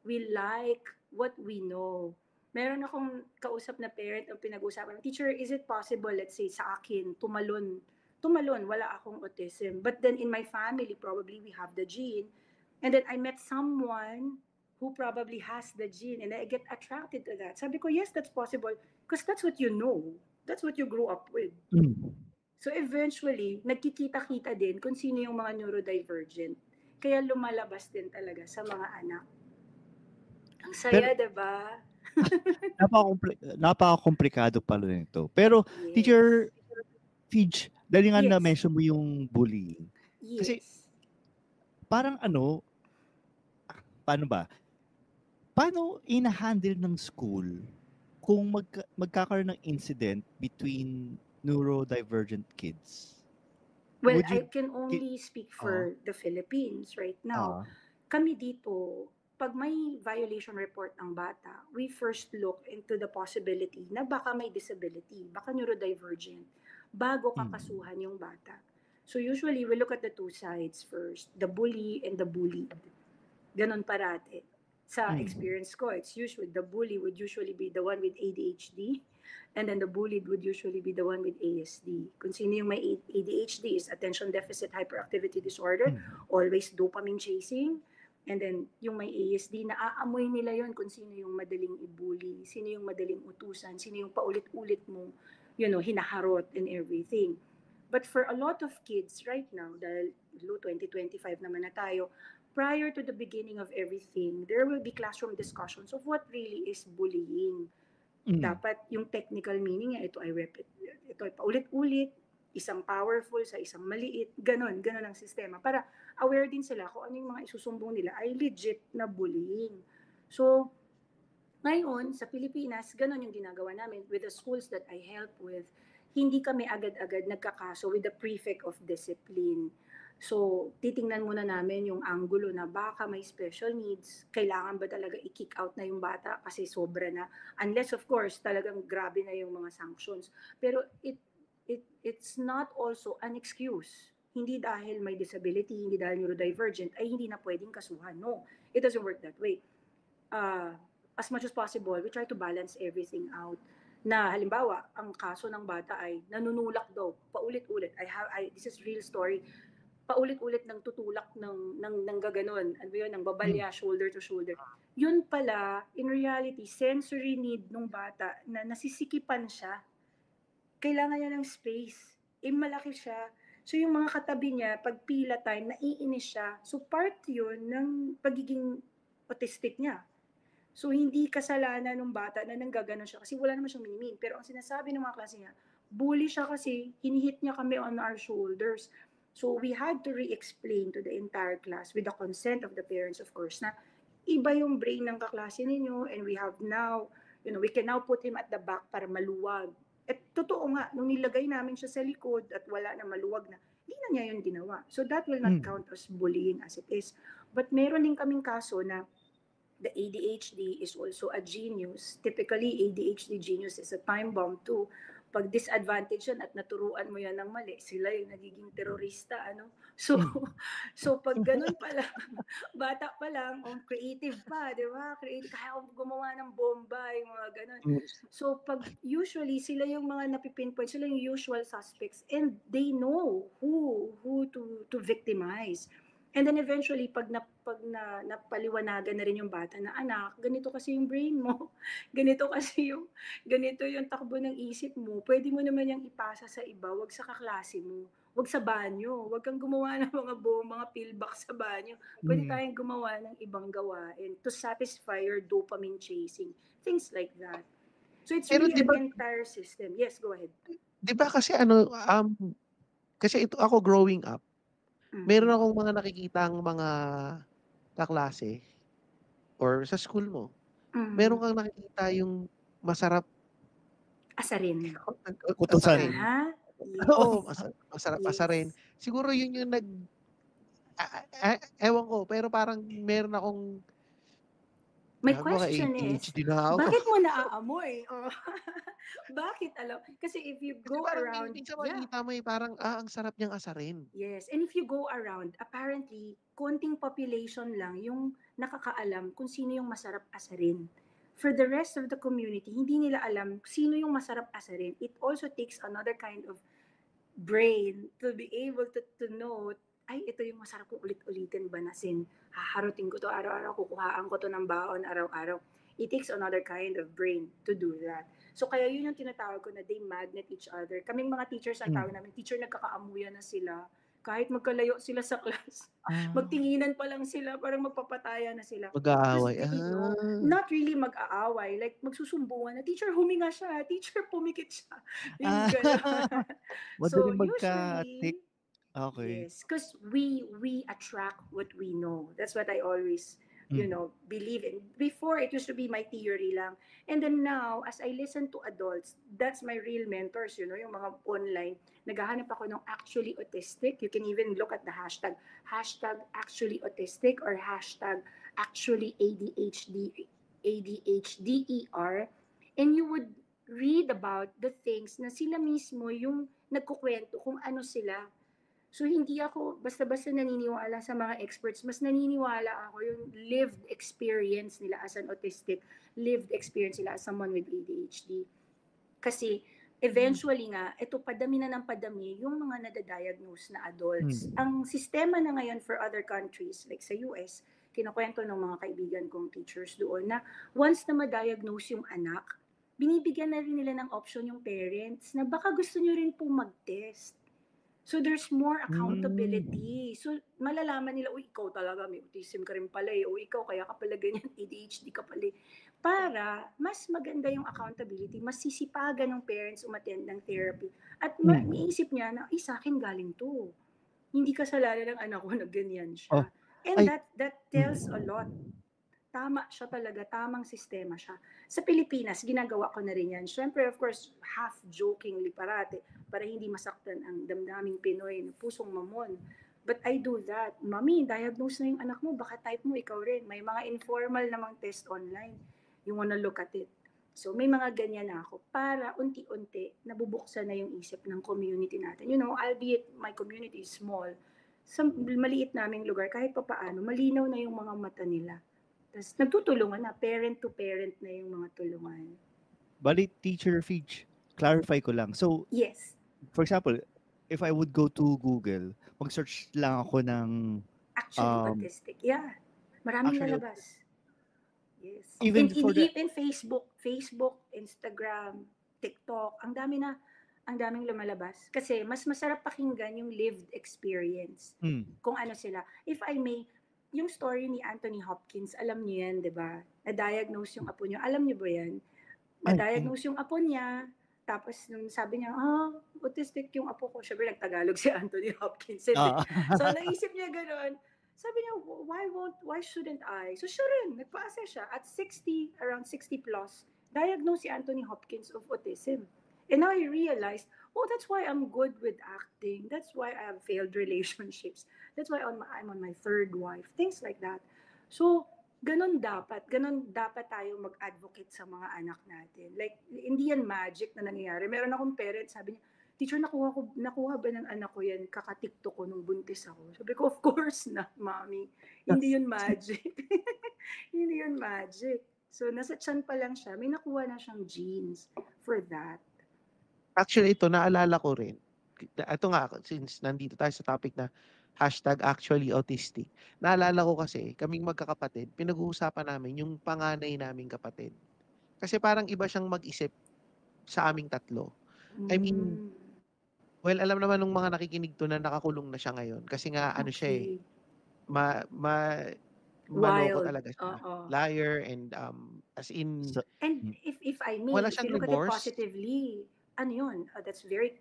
We like what we know. Meron akong kausap na parent ang pinag-usapan, teacher, is it possible, let's say, sa akin, tumalon, wala akong autism. But then in my family, probably we have the gene. And then I met someone who probably has the gene and I get attracted to that. Sabi ko, yes, that's possible because that's what you know. That's what you grew up with. So eventually, nagkikita-kita din kung sino yung mga neurodivergent. Kaya lumalabas din talaga sa mga anak. Ang saya, diba? Napaka-komplikado pala nito. Pero, Yes. Teacher Fidge, dahil nga Yes. na-mention mo yung bullying. Yes. Kasi, parang paano ba? Paano ina-handle ng school kung magkakaroon ng incident between neurodivergent kids? Well, Would you- I can only speak for the Philippines right now. Ah, Kami dito, pag may violation report ang bata, we first look into the possibility na baka may disability, baka neurodivergent, bago kakasuhan yung bata. So usually, we look at the two sides first, the bully and the bullied. Ganon parate. Sa experience ko, it's usually, the bully would usually be the one with ADHD, and then the bullied would usually be the one with ASD. Kung sino yung may ADHD is attention deficit hyperactivity disorder, always dopamine chasing. And then yung may ASD, naaamoy nila yon kung sino yung madaling ibully, sino yung madaling utusan, sino yung paulit-ulit mo, hinaharot and everything. But for a lot of kids right now, dahil 2025 naman na tayo, prior to the beginning of everything, there will be classroom discussions of what really is bullying. Dapat yung technical meaning niya, ito ay paulit-ulit, isang powerful sa isang maliit, ganon ang sistema. Para aware din sila kung ano yung mga isusumbong nila ay legit na bullying. So, ngayon, sa Pilipinas, ganon yung ginagawa namin with the schools that I help with. Hindi kami agad-agad nagkakaso with the prefect of discipline. So, titingnan muna namin yung angulo na baka may special needs, kailangan ba talaga i-kick out na yung bata kasi sobra na. Unless, of course, talagang grabe na yung mga sanctions. Pero it's not also an excuse. Hindi dahil may disability, hindi dahil neurodivergent, ay hindi na pwedeng kasuhan. No, it doesn't work that way. As much as possible, we try to balance everything out. Na halimbawa, ang kaso ng bata ay nanunulak daw, paulit-ulit. This is real story. Paulit-ulit ng tutulak ng gaganon. Ano yun? Ng babalya, shoulder to shoulder. Yun pala, in reality, sensory need ng bata na nasisikipan siya. Kailangan niya ng space. Malaki siya. So yung mga katabi niya, pag pila time, naiinis siya. So part yun ng pagiging autistic niya. So hindi kasalanan ng bata na nanggaganon siya kasi wala naman siyang minimin. Pero ang sinasabi ng mga klase niya, bully siya kasi hinihit niya kami on our shoulders. So we had to re-explain to the entire class with the consent of the parents, of course, na iba yung brain ng kaklase ninyo and we have now, we can now put him at the back para maluwag. At totoo nga, nung nilagay namin siya sa likod at wala na, maluwag na, hindi na niya yun ginawa. So that will not count as bullying as it is. But meron din kaming kaso na the ADHD is also a genius. Typically, ADHD genius is a time bomb too. Pag disadvantage yan at naturuan mo yan ng mali, sila yung nagiging terorista, So pag ganun pa lang, bata pa lang, creative pa, di ba? Creative, kaya gumawa ng bomba, yung mga ganun. So pag usually, sila yung mga napipinpoint, sila yung usual suspects, and they know who to victimize. And then eventually, pag napaliwanagan na rin yung bata na, anak, ganito kasi yung brain mo, ganito yung takbo ng isip mo, pwede mo naman yung ipasa sa iba, wag sa kaklase mo, wag sa banyo, wag kang gumawa ng mga pillbox sa banyo, pwede tayong gumawa ng ibang gawain to satisfy your dopamine chasing, things like that. So it's really an entire system. Yes, go ahead. Di ba kasi kasi ito ako growing up, meron akong mga nakikitang mga kaklase or sa school mo. Meron kang nakikita yung masarap asarin. Kutusan. Oo, masarap asarin. Siguro yun yung ewan ko, pero parang meron akong My Gago ka, question is, ADHD na ako. bakit mo naaamoy? Oh, bakit alam? Kasi if you Kasi go parang around, minsan yeah, makikita mo parang, ang sarap niyang asarin. yes. And if you go around, apparently, konting population lang yung nakakaalam kung sino yung masarap asarin. For the rest of the community, hindi nila alam sino yung masarap asarin. It also takes another kind of brain to be able to know, ay, ito yung masarap kong ulit-ulitin banasin. Haharutin ko to araw-araw, kukuhaan ko to ng baon araw-araw. It takes another kind of brain to do that. So kaya yun yung tinatawag ko na they magnet each other. Kaming mga teachers, ang tawag namin, teacher nagkakaamuyan na sila. Kahit magkalayo sila sa class, magtinginan pa lang sila, parang magpapataya na sila. Mag-aaway. Because they know, not really mag-aaway, like magsusumbungan na, teacher huminga siya, teacher pumikit siya. Yung gano'n. So Madaling usually, Okay. yes, because we attract what we know. That's what I always, believe in. Before, it used to be my theory lang. And then now, as I listen to adults, that's my real mentors, yung mga online. Naghahanap ako ng actually autistic. You can even look at the hashtag actually autistic or hashtag actually ADHDER. And you would read about the things na sila mismo yung nagkukwento kung ano sila. So hindi ako basta-basta naniniwala sa mga experts, mas naniniwala ako yung lived experience nila as an autistic, lived experience nila as someone with ADHD. Kasi eventually nga, ito padami na ng padami yung mga nadadiagnose na adults. Ang sistema na ngayon for other countries, like sa US, kinukwento ng mga kaibigan kong teachers doon na once na ma-diagnose yung anak, binibigyan na rin nila ng option yung parents na baka gusto nyo rin po mag-test. So there's more accountability. So malalaman nila, ikaw talaga may autism ka rin pala o ikaw kaya ka pala ganyan, ADHD ka pala. Para mas maganda yung accountability, mas sisipagan ng parents umattend ng therapy. At maiisip niya na, sa akin galing to. Hindi kasalanan ng anak ko na ganyan siya. And that tells a lot. Tama siya talaga, tamang sistema siya. Sa Pilipinas, ginagawa ko na rin yan. Siyempre, of course, half-jokingly parate, para hindi masaktan ang damdaming Pinoy na pusong mamon. But I do that. Mami, diagnose na yung anak mo, baka type mo ikaw rin. May mga informal namang test online. You wanna look at it. So may mga ganyan na ako para unti-unti nabubuksan na yung isip ng community natin. Albeit my community is small, sa maliit naming lugar, kahit pa paano, malinaw na yung mga mata nila. Tapos nagtutulungan na, parent to parent na yung mga tulungan. Bali, Teacher Fitch, clarify ko lang. So, yes. For example, if I would go to Google, mag-search lang ako ng actually autistic. Yeah. Maraming actually, lalabas. Yes. Even even Facebook, Instagram, TikTok, ang daming lumalabas. Kasi mas masarap pakinggan yung lived experience. Kung ano sila. If I may, yung story ni Anthony Hopkins, alam niyo yan, di ba? Na-diagnose yung apo niya. Alam niyo ba yan? Na-diagnose yung apo niya. Tapos nung sabi niya, autistic yung apo ko. Siyempre nagtagalog si Anthony Hopkins. So naisip niya gano'n. Sabi niya, why shouldn't I? So sure rin, nagpa-assess siya. At 60, around 60 plus, diagnosed si Anthony Hopkins of autism. And now I realized, that's why I'm good with acting. That's why I have failed relationships. That's why I'm on my third wife. Things like that. So, ganun dapat tayo mag-advocate sa mga anak natin. Like, hindi yan magic na nangyayari. Meron akong parent, sabi niya, teacher, nakuha ba ng anak ko yan? Kaka-TikTok ko nung buntis ako. Sabi ko, of course not, mommy. Hindi yun magic. Hindi yun magic. So, nasa tiyan pa lang siya. May nakuha na siyang genes for that. Actually, ito, naalala ko rin. Ito nga, since nandito tayo sa topic na #actually autistic. Naalala ko kasi, kaming magkakapatid, pinag-uusapan namin yung panganay naming kapatid. Kasi parang iba siyang mag-isip sa aming tatlo. I mean, well, alam naman ng mga nakikinig to na nakakulong na siya ngayon. Kasi nga, siya maloko talaga siya. Liar and as in... And if I may, wala if you siyang look remorse, at it positively, yun?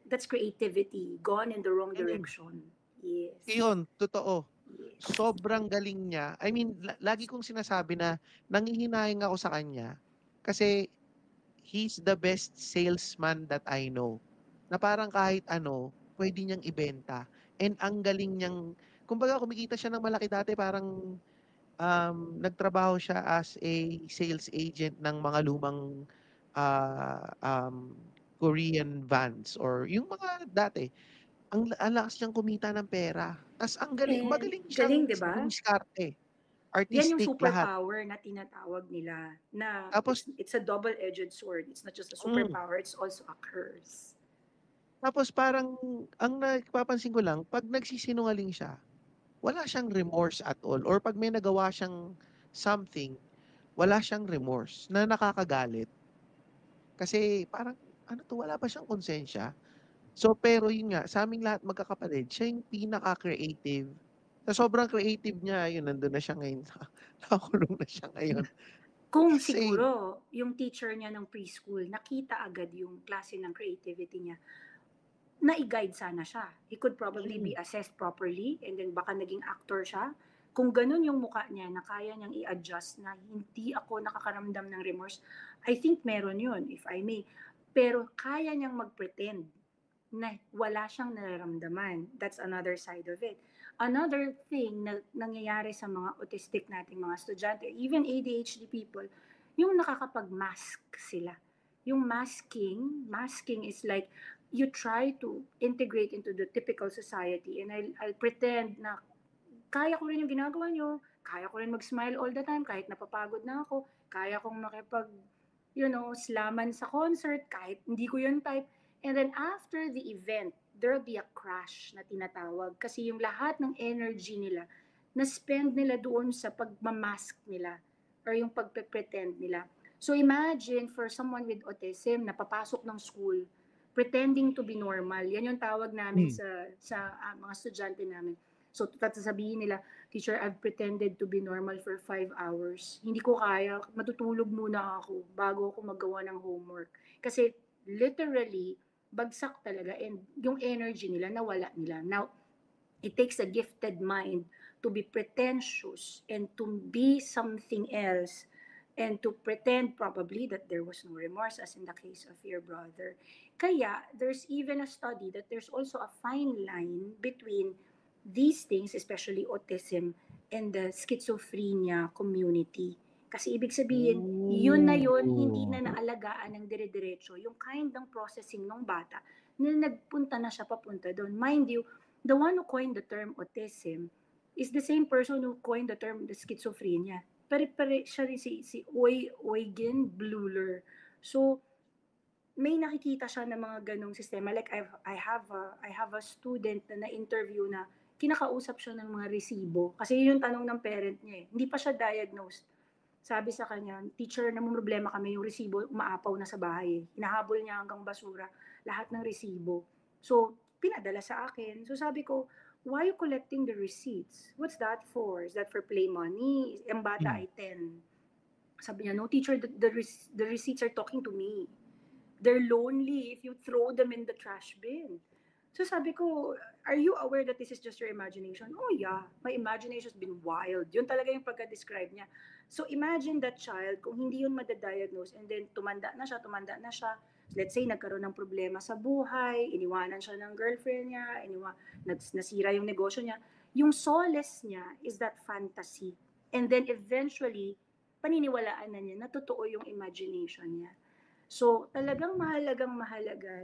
That's creativity, gone in the wrong direction. Yes. Yun, totoo. Yes. Sobrang galing niya. I mean, lagi kong sinasabi na nangihinayang ako sa kanya kasi he's the best salesman that I know. Na parang kahit pwede niyang ibenta. And ang galing niyang, kumbaga kumikita siya ng malaki dati, parang nagtrabaho siya as a sales agent ng mga lumang Korean vans or yung mga dati. Ang lakas niyang kumita ng pera. Tas ang And magaling galing, siyang di ba? dumiskarte. Yan yung Artistic lahat. superpower na tinatawag nila na Tapos it's a double-edged sword. It's not just a mm, superpower, it's also a curse. tapos parang ang napapansin ko lang, 'pag nagsisinungaling siya, wala siyang remorse at all or 'pag may nagawa siyang something, wala siyang remorse na nakakagalit. Kasi parang ano 'to, wala ba siyang konsensya? So, pero yun nga, sa aming lahat magkakapatid, siya yung pinaka-creative. Sa sobrang creative niya, yun, nandun na siya ngayon. Nakakulong na siya ngayon. Kung Insane. siguro yung teacher niya ng preschool, nakita agad yung klase ng creativity niya, na-guide sana siya. He could probably be Mm. assessed properly and then baka naging actor siya. Kung ganun yung mukha niya na kaya niyang i-adjust na hindi ako nakakaramdam ng remorse, I think meron yun, if I may. Pero kaya niyang mag-pretend na wala siyang nararamdaman. That's another side of it. Another thing na nangyayari sa mga autistic nating mga estudyante, even ADHD people, yung nakakapag-mask sila. Yung masking is like you try to integrate into the typical society and I'll pretend na kaya ko rin yung ginagawa nyo, kaya ko rin mag-smile all the time kahit napapagod na ako, kaya kong slaman sa concert kahit hindi ko yun type. And then after the event, there'll be a crash na tinatawag kasi yung lahat ng energy nila na-spend nila doon sa pagmamask nila or yung pagpe-pretend nila. So imagine for someone with autism na papasok ng school, pretending to be normal. Yan yung tawag namin sa mga estudyante namin. So sasabihin nila, teacher, I've pretended to be normal for 5 hours. Hindi ko kaya, matutulog muna ako bago ako magawa ng homework. Kasi literally, bagsak talaga and yung energy nila nawala nila. Now, it takes a gifted mind to be pretentious and to be something else and to pretend probably that there was no remorse as in the case of your brother. Kaya, there's even a study that there's also a fine line between these things, especially autism and the schizophrenia community. Kasi ibig sabihin, yun na yun, hindi na naalagaan ng dire-diretso yung kind ng processing ng bata na nagpunta na siya papunta doon. Mind you, the one who coined the term autism is the same person who coined the term the schizophrenia. Pare-pare siya rin si Eugen Bleuler. So, may nakikita siya ng mga ganong sistema. Like I have a student na na-interview na kinakausap siya ng mga resibo. Kasi yun yung tanong ng parent niya eh. Hindi pa siya diagnosed. Sabi sa kanya, teacher, namang problema kami, yung resibo umaapaw na sa bahay. Hinahabol niya hanggang basura, lahat ng resibo. So, pinadala sa akin. So sabi ko, why are you collecting the receipts? What's that for? Is that for play money? Ang bata ay 10. Sabi niya, no teacher, the receipts are talking to me. They're lonely if you throw them in the trash bin. So sabi ko, are you aware that this is just your imagination? Oh yeah, my imagination has been wild. Yun talaga yung pagka-describe niya. So imagine that child, kung hindi yun madadiagnose and then tumanda na siya, let's say nagkaroon ng problema sa buhay, iniwanan siya ng girlfriend niya, nasira yung negosyo niya, yung solace niya is that fantasy. And then eventually, paniniwalaan na niya na totoo yung imagination niya. So, talagang mahalaga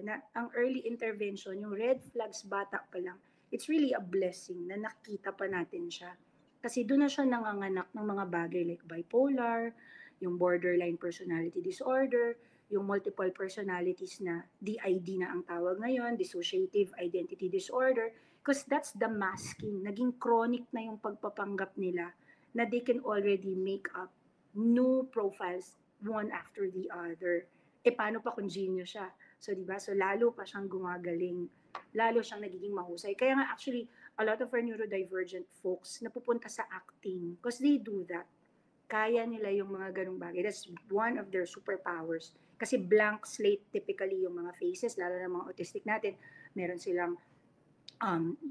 na ang early intervention, yung red flags bata pa lang, it's really a blessing na nakita pa natin siya. Kasi doon na siya nanganganak ng mga bagay like bipolar, yung borderline personality disorder, yung multiple personalities na DID na ang tawag ngayon, dissociative identity disorder, because that's the masking. Naging chronic na yung pagpapanggap nila na they can already make up new profiles one after the other. Paano pa kung genius siya? So, di ba? So, lalo pa siyang gumagaling. Lalo siyang nagiging mahusay. Kaya nga, actually, a lot of our neurodivergent folks napupunta sa acting because they do that. Kaya nila yung mga ganung bagay. That's one of their superpowers. Kasi blank slate typically yung mga faces, lalo na mga autistic natin. Meron silang,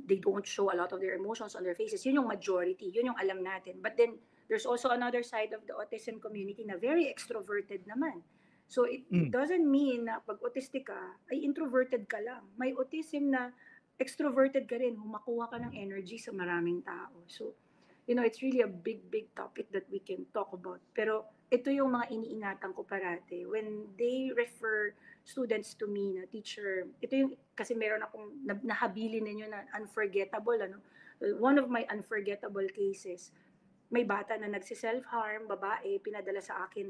they don't show a lot of their emotions on their faces. Yun yung majority. Yun yung alam natin. But then, there's also another side of the autism community na very extroverted naman. So it doesn't mean na pag autistic ka, ay introverted ka lang. May autism na extroverted ka rin, humakuha ka ng energy sa maraming tao. So It's really a big topic that we can talk about. Pero ito yung mga iniingatan ko parate. When they refer students to me na teacher, ito yung, kasi meron akong nahabilin ninyo na unforgettable, one of my unforgettable cases, may bata na nagsi-self-harm, babae, pinadala sa akin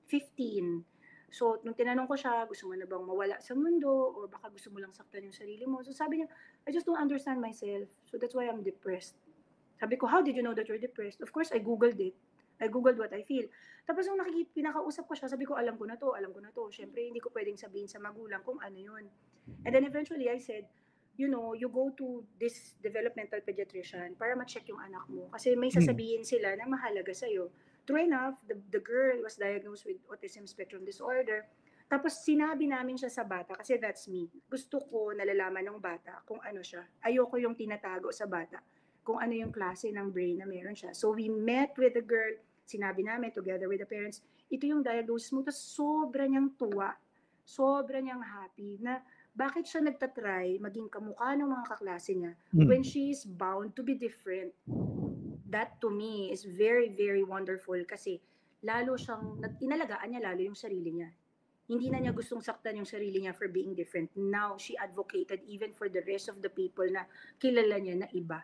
15. So, nung tinanong ko siya, gusto mo na bang mawala sa mundo or baka gusto mo lang saktan yung sarili mo? So, sabi niya, I just don't understand myself. So, that's why I'm depressed. Sabi ko, how did you know that you're depressed? Of course, I Googled it. I Googled what I feel. Tapos nung pinakausap ko siya, sabi ko, alam ko na to. Siyempre, hindi ko pwedeng sabihin sa magulang kung ano yun. And then eventually, I said, you go to this developmental pediatrician para ma-check yung anak mo. Kasi may sasabihin sila na mahalaga sa'yo. True enough, the girl was diagnosed with autism spectrum disorder. Tapos sinabi namin siya sa bata, kasi that's me. Gusto ko nalalaman ng bata kung ano siya. Ayoko yung tinatago sa bata kung ano yung klase ng brain na meron siya. So we met with the girl, sinabi namin together with the parents, ito yung diagnosis mo. Tapos sobra niyang tuwa, sobra niyang happy na bakit siya nagtatry maging kamukha ng mga kaklase niya when she is bound to be different. That to me is very, very wonderful kasi lalo siyang, inalagaan niya lalo yung sarili niya. Hindi na niya gustong saktan yung sarili niya for being different. Now, she advocated even for the rest of the people na kilala niya na iba.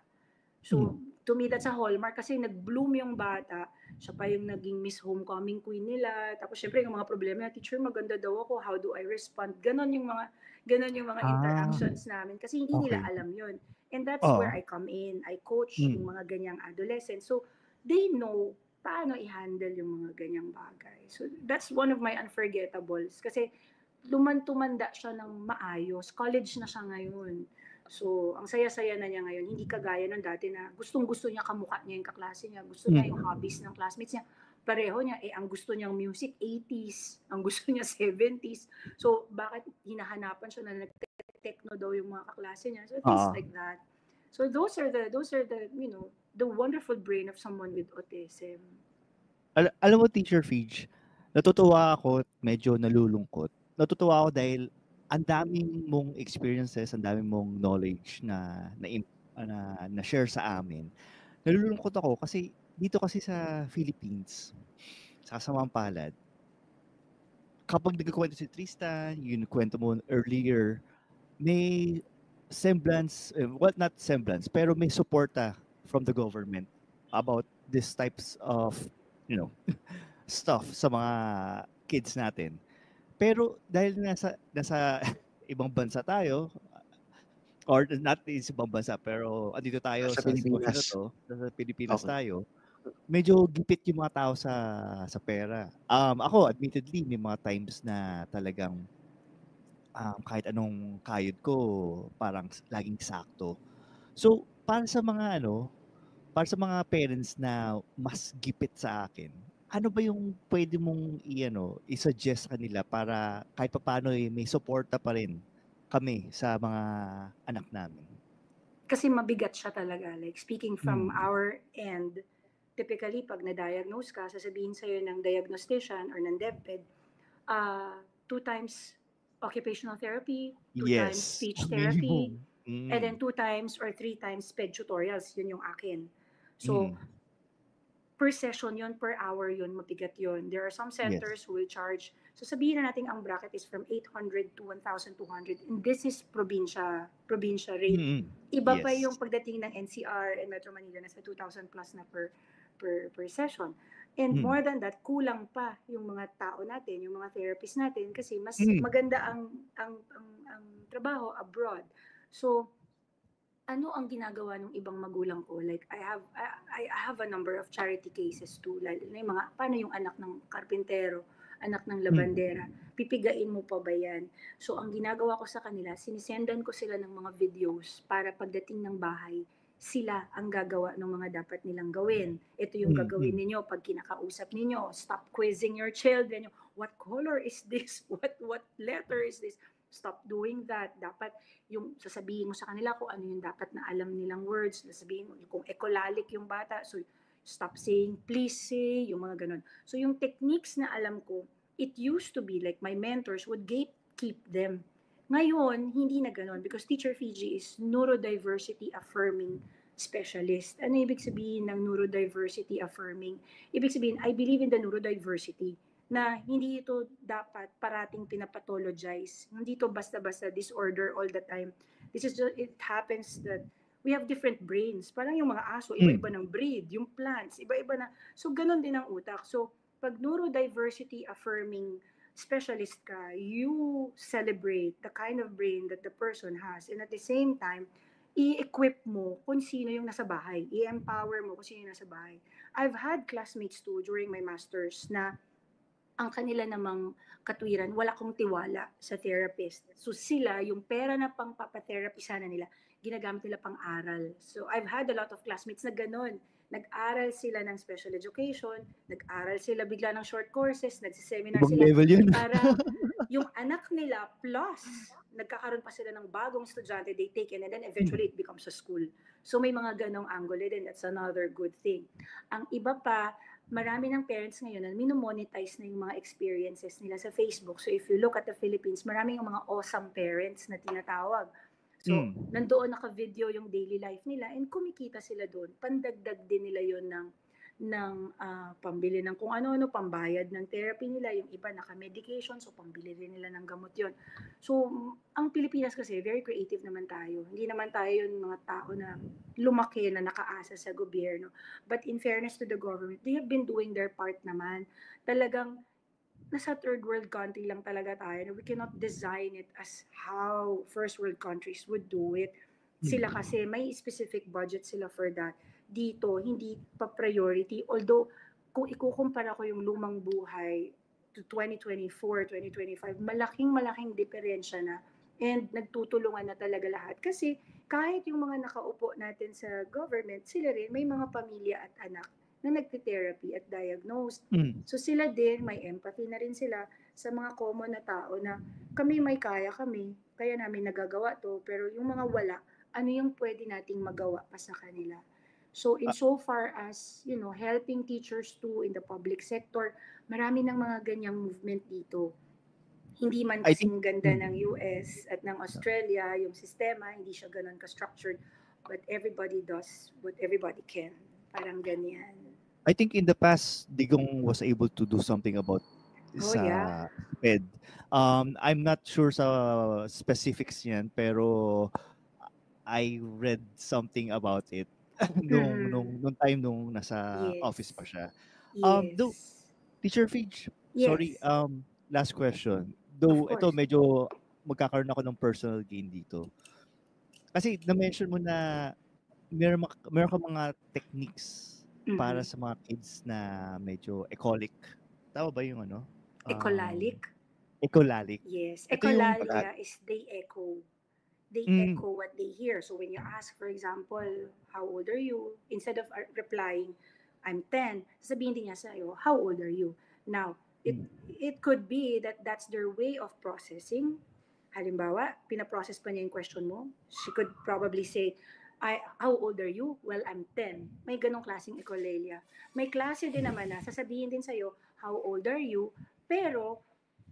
So, to me, that's a hallmark kasi nag-bloom yung bata. Siya pa yung naging Miss Homecoming Queen nila. Tapos, syempre, yung mga problema na, teacher, maganda daw ako. How do I respond? Ganon yung mga interactions namin. Kasi hindi nila alam yun. And that's where I come in. I coach yung mga ganyang adolescents. So, they know paano i-handle yung mga ganyang bagay. So, that's one of my unforgettables. Kasi, tumanda siya ng maayos. College na siya ngayon. So, ang saya-saya na niya ngayon. Hindi kagaya ng dati na gustong-gusto niya kamukha niya yung kaklase niya. Gusto niya yung hobbies ng classmates niya. Pareho niya. Ang gusto niyang music, 80s. Ang gusto niya, 70s. So, bakit hinahanapan siya na nag-techno daw yung mga kaklase niya? So, things like that. So, those are the the wonderful brain of someone with autism. Alam mo, Teacher Fidge, natutuwa ako, medyo nalulungkot. Natutuwa ako dahil ang daming mong experiences, ang daming mong knowledge na share sa amin. Nalulungkot ako kasi dito kasi sa Philippines, sa kasamang palad, kapag nagkukwento si Tristan, yung kwento mo earlier, may semblance, well, not semblance, pero may suporta from the government about these types of, stuff sa mga kids natin. Pero dahil nasa ibang bansa tayo, or not sa ibang bansa, pero andito tayo sa sitwasyon na to, sa Pilipinas tayo, medyo gipit yung mga tao sa pera. Ako, admittedly, may mga times na talagang kahit anong kayod ko, parang laging sakto. So, para sa mga parents na mas gipit sa akin, ano ba yung pwede mong i-suggest sa kanila para kahit paano may suporta pa rin kami sa mga anak namin? Kasi mabigat siya talaga. Like, speaking from our end, typically, pag na-diagnose ka, sasabihin sa'yo ng diagnostician or ng DepEd, 2 times occupational therapy, 2 times speech therapy, and then 2 times or 3 times sped tutorials. Yun yung akin. So, per session yun, per hour yun, mabigat yun. There are some centers who will charge, so sabihin na natin ang bracket is from 800 to 1,200, and this is probinsya rate. Iba pa yung pagdating ng NCR and Metro Manila, nasa 2,000 plus na per session. And more than that, kulang pa yung mga tao natin, yung mga therapists natin, kasi mas maganda ang trabaho abroad. So, ano ang ginagawa ng ibang magulang ko? Like, I have a number of charity cases too. Lalo na yung paano yung anak ng karpintero, anak ng labandera, pipigain mo pa ba yan? So, ang ginagawa ko sa kanila, sinisendan ko sila ng mga videos para pagdating ng bahay, sila ang gagawa ng mga dapat nilang gawin. Ito yung gagawin ninyo pag kinakausap ninyo. Stop quizzing your children. What color is this? What letter is this? Stop doing that. Dapat yung sasabihin mo sa kanila kung ano yung dapat na alam nilang words. Sasabihin mo kung ekolalic yung bata. So, stop saying, please say, yung mga ganun. So, yung techniques na alam ko, it used to be like my mentors would gatekeep them. Ngayon, hindi na ganun because Teacher Fidge is neurodiversity affirming specialist. Ano ibig sabihin ng neurodiversity affirming? Ibig sabihin, I believe in the neurodiversity na hindi ito dapat parating pinapatologize. Hindi ito basta-basta disorder all the time. This is just, it happens that we have different brains. Parang yung mga aso, iba-iba ng breed. Yung plants, iba-iba na. So, ganun din ang utak. So, pag neurodiversity affirming specialist ka, you celebrate the kind of brain that the person has. And at the same time, i-equip mo kung sino yung nasa bahay. I-empower mo kung sino yung nasa bahay. I've had classmates too during my masters na ang kanila namang katwiran, wala kong tiwala sa therapist. So sila, yung pera na pang papatherapy sana nila, ginagamit nila pang aral. So I've had a lot of classmates na ganun. Nag-aral sila ng special education, nag-aral sila bigla ng short courses, nagsiseminar Ibang sila level yun. para yung anak nila plus nagkakaroon pa sila ng bagong estudyante they take in and then eventually it becomes a school. So may mga ganong angle din. That's another good thing. Ang iba pa, marami ng parents ngayon na minomonetize na yung mga experiences nila sa Facebook. So if you look at the Philippines, marami yung mga awesome parents na tinatawag. So, nandoon naka-video yung daily life nila and kumikita sila doon. Pandagdag din nila yon ng pambili ng kung ano-ano, pambayad ng therapy nila. Yung iba naka-medication, so pambili rin nila ng gamot yon. So, ang Pilipinas kasi, very creative naman tayo. Hindi naman tayo yung mga tao na lumaki na nakaasa sa gobyerno. But in fairness to the government, they have been doing their part naman. Talagang, nasa third world country lang talaga tayo. We cannot design it as how first world countries would do it. Sila kasi may specific budget sila for that. Dito, hindi pa priority. Although, kung ikukumpara ko yung lumang buhay to 2024, 2025, malaking diferensya na. And nagtutulungan na talaga lahat. Kasi kahit yung mga nakaupo natin sa government, sila rin may mga pamilya at anak na nagte-therapy at diagnosed. So sila din, may empathy na rin sila sa mga common na tao na kami may kaya namin nagagawa to, pero yung mga wala, ano yung pwede nating magawa pa sa kanila. So in so far as, helping teachers too in the public sector, marami ng mga ganyang movement dito. Hindi man kasing ganda ng US at ng Australia, yung sistema, hindi siya ganun ka-structured, but everybody does what everybody can. Parang ganyan. I think in the past, Digong was able to do something about sa PED. I'm not sure sa specifics yan, pero I read something about it nung time nung nasa office pa siya. Though, Teacher Fidge, sorry, last question. Though ito medyo magkakaroon ako ng personal gain dito. Kasi na-mention mo na meron ka mga techniques para sa mga kids na medyo ecolic. Tama ba yung ano? Ecolalic? Ecolalic. Yes. Ecolalia is they echo. They echo what they hear. So when you ask, for example, how old are you? Instead of replying, I'm 10, sabihin din niya sa'yo, how old are you? Now, it could be that that's their way of processing. Halimbawa, pinaprocess pa niya yung question mo. She could probably say, how old are you? Well, I'm 10. May ganong klaseng ecolalia. May klase din naman na sasabihin din sa'yo, how old are you? Pero,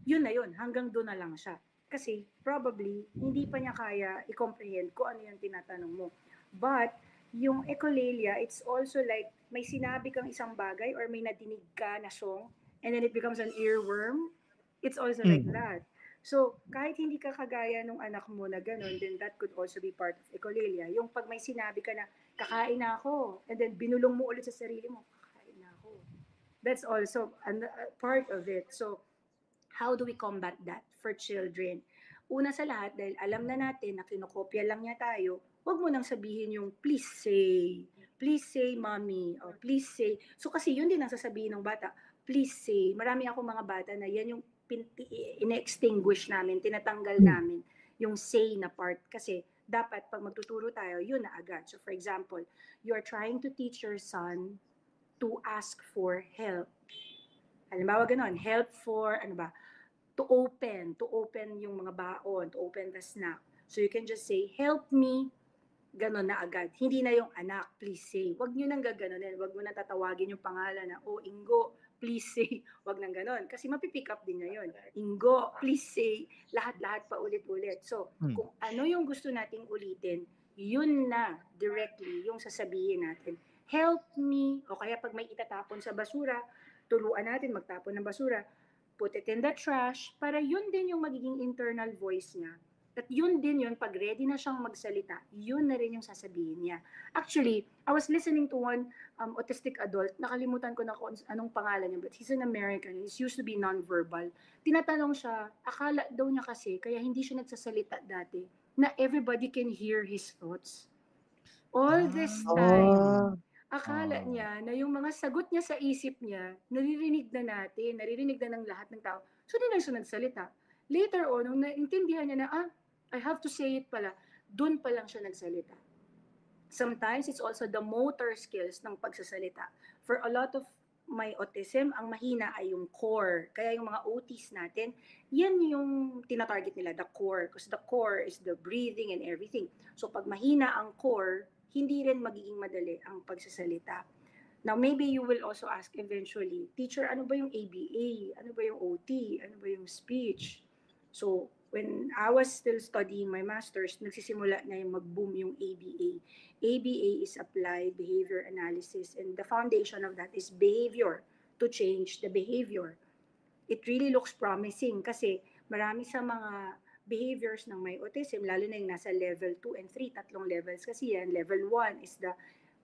yun na yun. Hanggang doon na lang siya. Kasi, probably, hindi pa niya kaya i-comprehend kung ano yung tinatanong mo. But, yung ecolalia, it's also like, may sinabi kang isang bagay or may nadinig ka na song, and then it becomes an earworm. It's also like that. So, kahit hindi ka kagaya nung anak mo na gano'n, then that could also be part of ecolalia. Yung pag may sinabi ka na, kakain na ako, and then binulong mo ulit sa sarili mo, kakain na ako. That's also part of it. So, how do we combat that for children? Una sa lahat, dahil alam na natin na kinokopya lang niya tayo, huwag mo nang sabihin yung please say mommy, or please say. So, kasi yun din ang sasabihin ng bata, please say. Marami akong mga bata na yan yung ine-extinguish namin, tinatanggal namin yung say na part kasi dapat pag magtuturo tayo, yun na agad. So for example, you are trying to teach your son to ask for help. Halimbawa ganon, help for, to open yung mga baon, to open the snack. So you can just say, help me, ganon na agad. Hindi na yung anak, please say. Wag nyo nang gaganonin, wag mo nang tatawagin yung pangalan na, Ingo, please say, wag nang ganon. Kasi mapipick up din niya yun. Ingo, please say, lahat-lahat pa ulit-ulit. So, kung ano yung gusto nating ulitin, yun na directly yung sasabihin natin. Help me, o kaya pag may itatapon sa basura, turuan natin magtapon ng basura, put it in the trash, para yun din yung magiging internal voice niya. At yun din yun, pag ready na siyang magsalita, yun na rin yung sasabihin niya. Actually, I was listening to one autistic adult, nakalimutan ko na kung anong pangalan niya, but he's an American, he's used to be non-verbal. Tinatanong siya, akala daw niya kasi, kaya hindi siya nagsasalita dati, na everybody can hear his thoughts. All this time, akala niya na yung mga sagot niya sa isip niya, naririnig na natin, naririnig na ng lahat ng tao. So, di na siya nagsalita. Later on, nung naintindihan niya na, I have to say it pala, dun pa lang siya nagsalita. Sometimes, it's also the motor skills ng pagsasalita. For a lot of may autism, ang mahina ay yung core. Kaya yung mga OTs natin, yan yung tinatarget nila, the core. Because the core is the breathing and everything. So, pag mahina ang core, hindi rin magiging madali ang pagsasalita. Now, maybe you will also ask eventually, teacher, ano ba yung ABA? Ano ba yung OT? Ano ba yung speech? So, when I was still studying my master's, nagsisimula na yung mag-boom yung ABA. ABA is Applied Behavior Analysis, and the foundation of that is behavior, to change the behavior. It really looks promising kasi marami sa mga behaviors ng may autism, lalo na yung nasa level 2 and 3, tatlong levels kasi yan. Level 1 is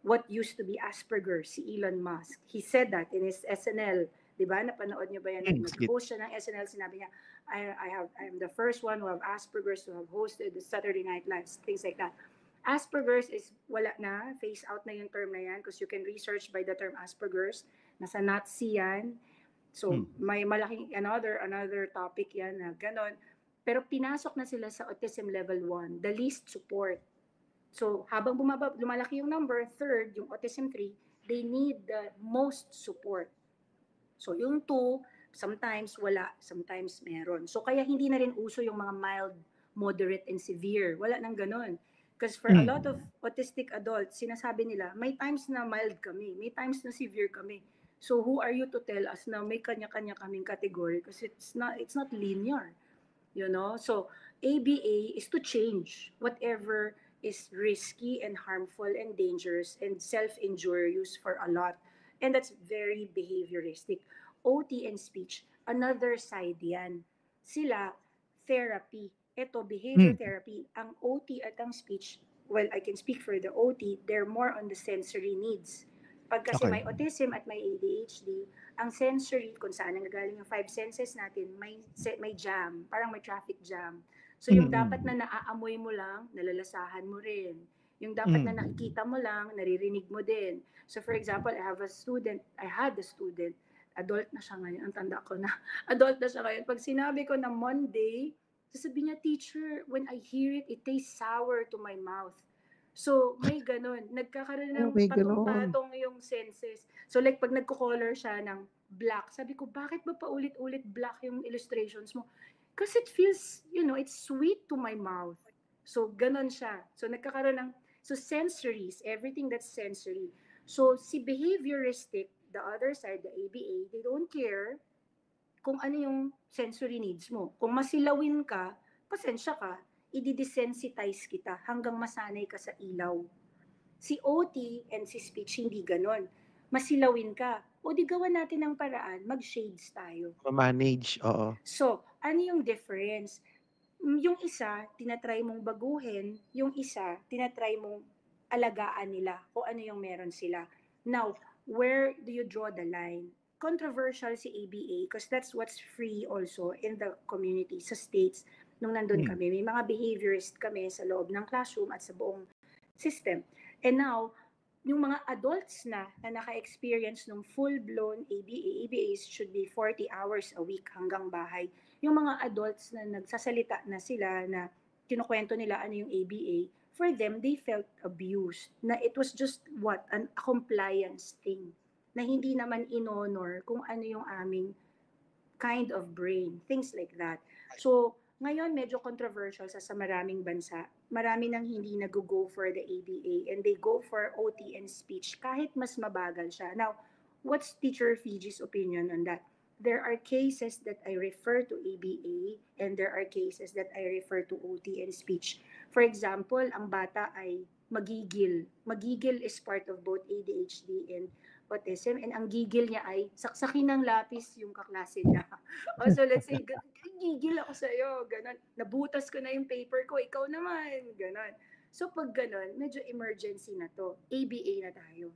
what used to be Asperger's, si Elon Musk. He said that in his SNL. Diba? Napanood niyo ba yan? Nag-host siya ng SNL, sinabi niya, I'm the first one who have Asperger's, who have hosted the Saturday Night Live, things like that. Asperger's is wala na, phase out na yung term na yan because you can research by the term Asperger's. Nasa Nazi yan. So, may malaking another topic yan na ganon. Pero pinasok na sila sa autism level 1, the least support. So, habang lumalaki yung number, third, yung autism 3, they need the most support. So, yung 2, sometimes wala, sometimes meron. So, kaya hindi na rin uso yung mga mild, moderate, and severe. Wala nang ganon. Because for a lot of autistic adults, sinasabi nila, may times na mild kami, may times na severe kami. So, who are you to tell us na may kanya-kanya kaming category? Because it's not linear. You know? So, ABA is to change whatever is risky and harmful and dangerous and self-injurious for a lot. And that's very behavioristic. OT and speech, another side yan. Sila, therapy. Ito, behavior therapy. Ang OT at ang speech, well, I can speak for the OT, they're more on the sensory needs. Pag kasi may autism at may ADHD, ang sensory, kung saan nanggaling yung 5 senses natin, may jam, parang may traffic jam. So yung dapat na naaamoy mo lang, nalalasahan mo rin. Yung dapat na nakikita mo lang, naririnig mo din. So for example, I had a student, adult na siya ngayon, ang tanda ko na, adult na siya ngayon. Pag sinabi ko na Monday, sasabihin niya, teacher, when I hear it, it tastes sour to my mouth. So, may ganun. Nagkakaroon ng patong-patong yung senses. So, like, pag nagko-color siya ng black, sabi ko, bakit ba paulit-ulit black yung illustrations mo? Because it feels, it's sweet to my mouth. So, ganun siya. So, nagkakaroon ng, sensories, everything that's sensory. So, si behavioristic, the other side, the ABA, they don't care kung ano yung sensory needs mo. Kung masilawin ka, pasensya ka, i-desensitize kita hanggang masanay ka sa ilaw. Si OT and si speech, hindi ganon. Masilawin ka, o di gawan natin ng paraan, mag-shades tayo. Ma-manage, oo. So, ano yung difference? Yung isa, tinatry mong baguhin, yung isa, tinatry mong alagaan nila kung ano yung meron sila. Now, where do you draw the line? Controversial si ABA because that's what's free also in the community, sa states. Nung nandun kami, may mga behaviorist kami sa loob ng classroom at sa buong system. And now, yung mga adults na naka-experience ng full-blown ABAs should be 40 hours a week hanggang bahay. Yung mga adults na nagsasalita na sila, na kinukwento nila ano yung ABA, for them, they felt abused. Na it was just a compliance thing. Na hindi naman in-honor kung ano yung aming kind of brain. Things like that. So, ngayon medyo controversial sa maraming bansa. Marami nang hindi nag-go for the ABA and they go for OT and speech kahit mas mabagal siya. Now, what's Teacher Fiji's opinion on that? There are cases that I refer to ABA and there are cases that I refer to OT and speech. For example, ang bata ay magigil. Magigil is part of both ADHD and autism, and ang gigil niya ay saksakin ng lapis yung kaklase niya. So let's say, gigil ako sa'yo, ganon. Nabutas ko na yung paper ko, ikaw naman, ganon. So pag ganon, medyo emergency na to. ABA na tayo.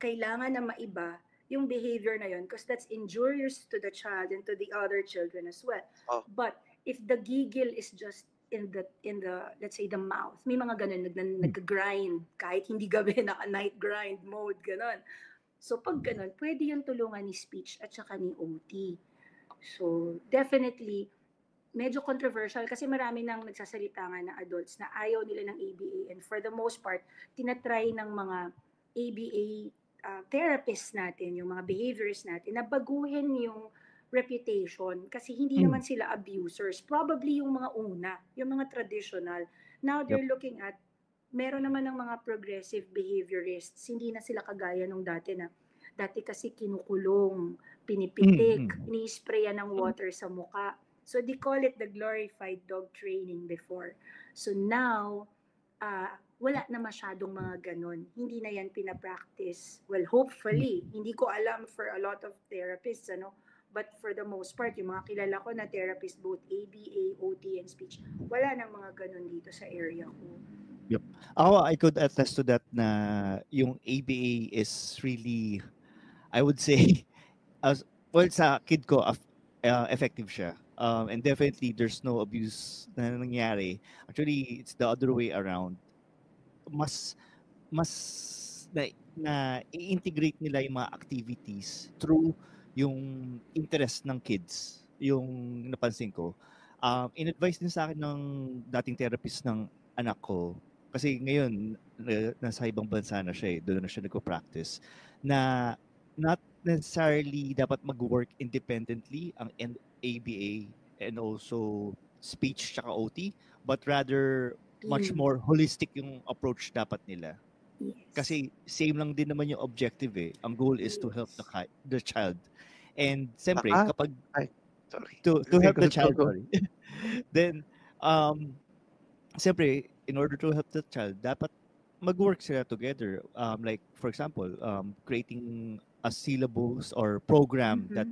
Kailangan na maiba yung behavior na yun because that's injurious to the child and to the other children as well. But if the gigil is just in the let's say the mouth, may mga ganun nag-grind kahit hindi gabi, naka-night grind mode, ganun. So pag ganun, pwede yung tulungan ni speech at saka ni OT. So definitely medyo controversial kasi marami nang nagsasalita nga na adults na ayaw nila ng ABA, and for the most part tinatry ng mga ABA therapists natin, yung mga behaviorists natin, na baguhin yung reputation kasi hindi naman sila abusers. Probably yung mga una, yung mga traditional. Now they're looking at, meron naman ng mga progressive behaviorists. Hindi na sila kagaya nung dati na, dati kasi kinukulong, pinipitik, ini-sprayan ng water sa muka. So they call it the glorified dog training before. So now, wala na masyadong mga ganon. Hindi na yan pinapractice. Well, hopefully, hindi ko alam for a lot of therapists, but for the most part, yung mga kilala ko na therapist, both ABA, OT, and speech, wala nang mga ganon dito sa area ko. Yep. I could attest to that na yung ABA is really, I would say, sa kid ko, effective siya. And definitely, there's no abuse na nangyari. Actually, it's the other way around. Mas na i-integrate nila yung mga activities through yung interest ng kids, yung napansin ko. In-advise din sa akin ng dating therapist ng anak ko, kasi ngayon nasa ibang bansa na siya, doon na siya nagko-practice, na not necessarily dapat mag-work independently ang ABA and also speech tsaka OT, but rather much more holistic yung approach dapat nila. Yes. Kasi same lang din naman yung objective eh. Ang goal is to help the child. And siyempre, kapag to help the child, then siyempre, in order to help the child, dapat mag-work sila together. Like for example, creating a syllabus or program that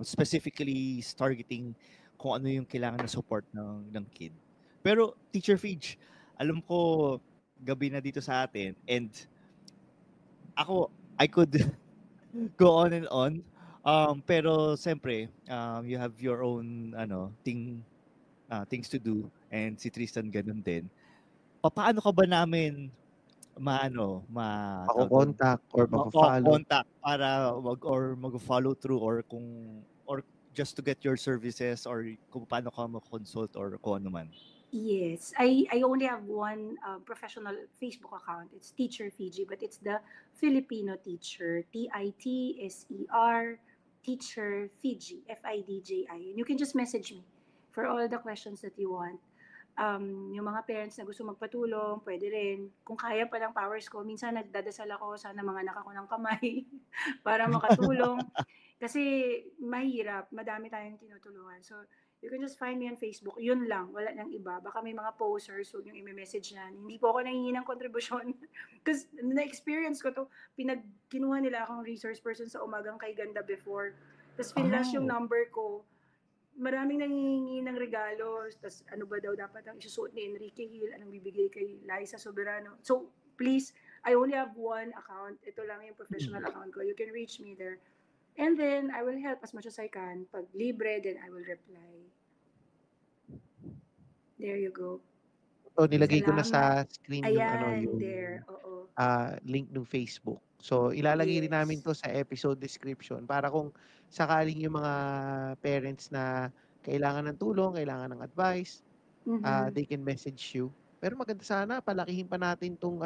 specifically targeting kung ano yung kailangan na support ng kid. Pero Teacher Fidge, alam ko gabi na dito sa atin, and ako, I could go on and on. Pero siyempre, you have your own things to do, and si Tristan ganun din. Paano ka ba namin mako-contact or mako-follow para mag-follow through or just to get your services or kung paano ka mag-consult or kung ano man? Yes, I only have one professional Facebook account. It's Teacher Fiji, but it's the Filipino Teacher, TITSER, Teacher Fiji, FIDJI. And you can just message me for all the questions that you want. Yung mga parents na gusto magpatulong, pwede rin. Kung kaya pa ng powers ko, minsan nagdadasal ako, sana mga anak ako ng kamay para makatulong. Kasi mahirap, madami tayong tinutulungan. So, you can just find me on Facebook. Yun lang, wala nang iba. Baka may mga posters, huwag yung i-message yan. Hindi po ako nangingi ng kontribusyon. Kasi na-experience ko to, kinuha nila akong resource person sa Umagang Kay Ganda before. Tapos finlash yung number ko. Maraming nangingi ng regalo. Tapos ano ba daw dapat ang isusuot ni Enrique Hill, anong bibigay kay Liza Soberano. So please, I only have one account. Ito lang yung professional account ko. You can reach me there. And then, I will help as much as I can. Pag libre, then I will reply. There you go. So, nilagay ko na sa screen yung there. Link ng Facebook. So, ilalagay rin namin to sa episode description para kung sakaling yung mga parents na kailangan ng tulong, kailangan ng advice, they can message you. Pero maganda sana, palakihin pa natin tong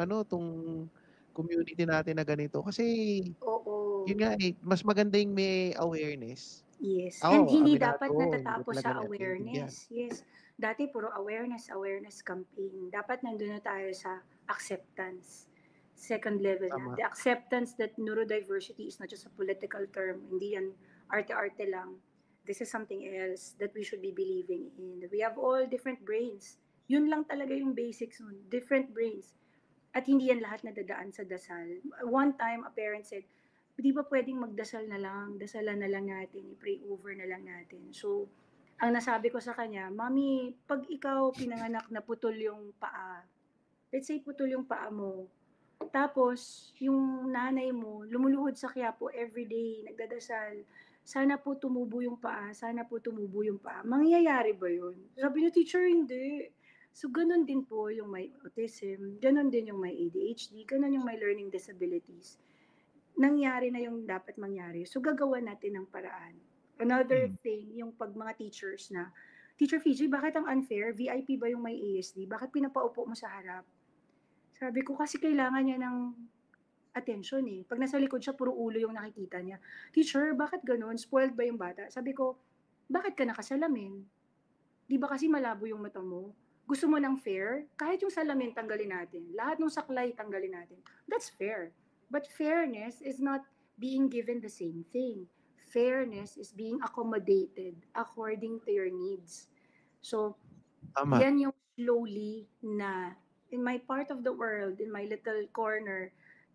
community natin na ganito. Kasi, yun nga mas maganda yung may awareness. Yes. And hindi dapat natatapos sa awareness. Yes. Dati puro awareness campaign. Dapat nandun na tayo sa acceptance. Second level na. The acceptance that neurodiversity is not just a political term. Hindi yan arte-arte lang. This is something else that we should be believing in. We have all different brains. Yun lang talaga yung basics nun. Different brains. At hindi yan lahat nadadaan sa dasal. One time, a parent said, di ba pwedeng magdasal na lang, dasalan na lang natin, i-pray over na lang natin. So, ang nasabi ko sa kanya, Mami, pag ikaw pinanganak na putol yung paa, let's say putol yung paa mo, tapos yung nanay mo, lumuluhod sa Quiapo everyday, nagdadasal, sana po tumubo yung paa, sana po tumubo yung paa. Mangyayari ba yun? Sabi niya, teacher, hindi. So, ganun din po yung may autism, ganun din yung may ADHD, ganun yung may learning disabilities. Nangyari na yung dapat mangyari. So, gagawa natin ng paraan. Another thing, yung pag mga teachers na, Teacher Fiji, bakit ang unfair? VIP ba yung may ASD? Bakit pinapaupo mo sa harap? Sabi ko, kasi kailangan niya ng attention eh. Pag nasa likod siya, puro ulo yung nakikita niya. Teacher, bakit ganun? Spoiled ba yung bata? Sabi ko, bakit ka nakasalamin? Di ba kasi malabo yung mata mo? Gusto mo ng fair? Kahit yung salamin tanggalin natin. Lahat ng saklay tanggalin natin. That's fair. But fairness is not being given the same thing. Fairness is being accommodated according to your needs. So, Tama. yan yung slowly na in my part of the world, in my little corner,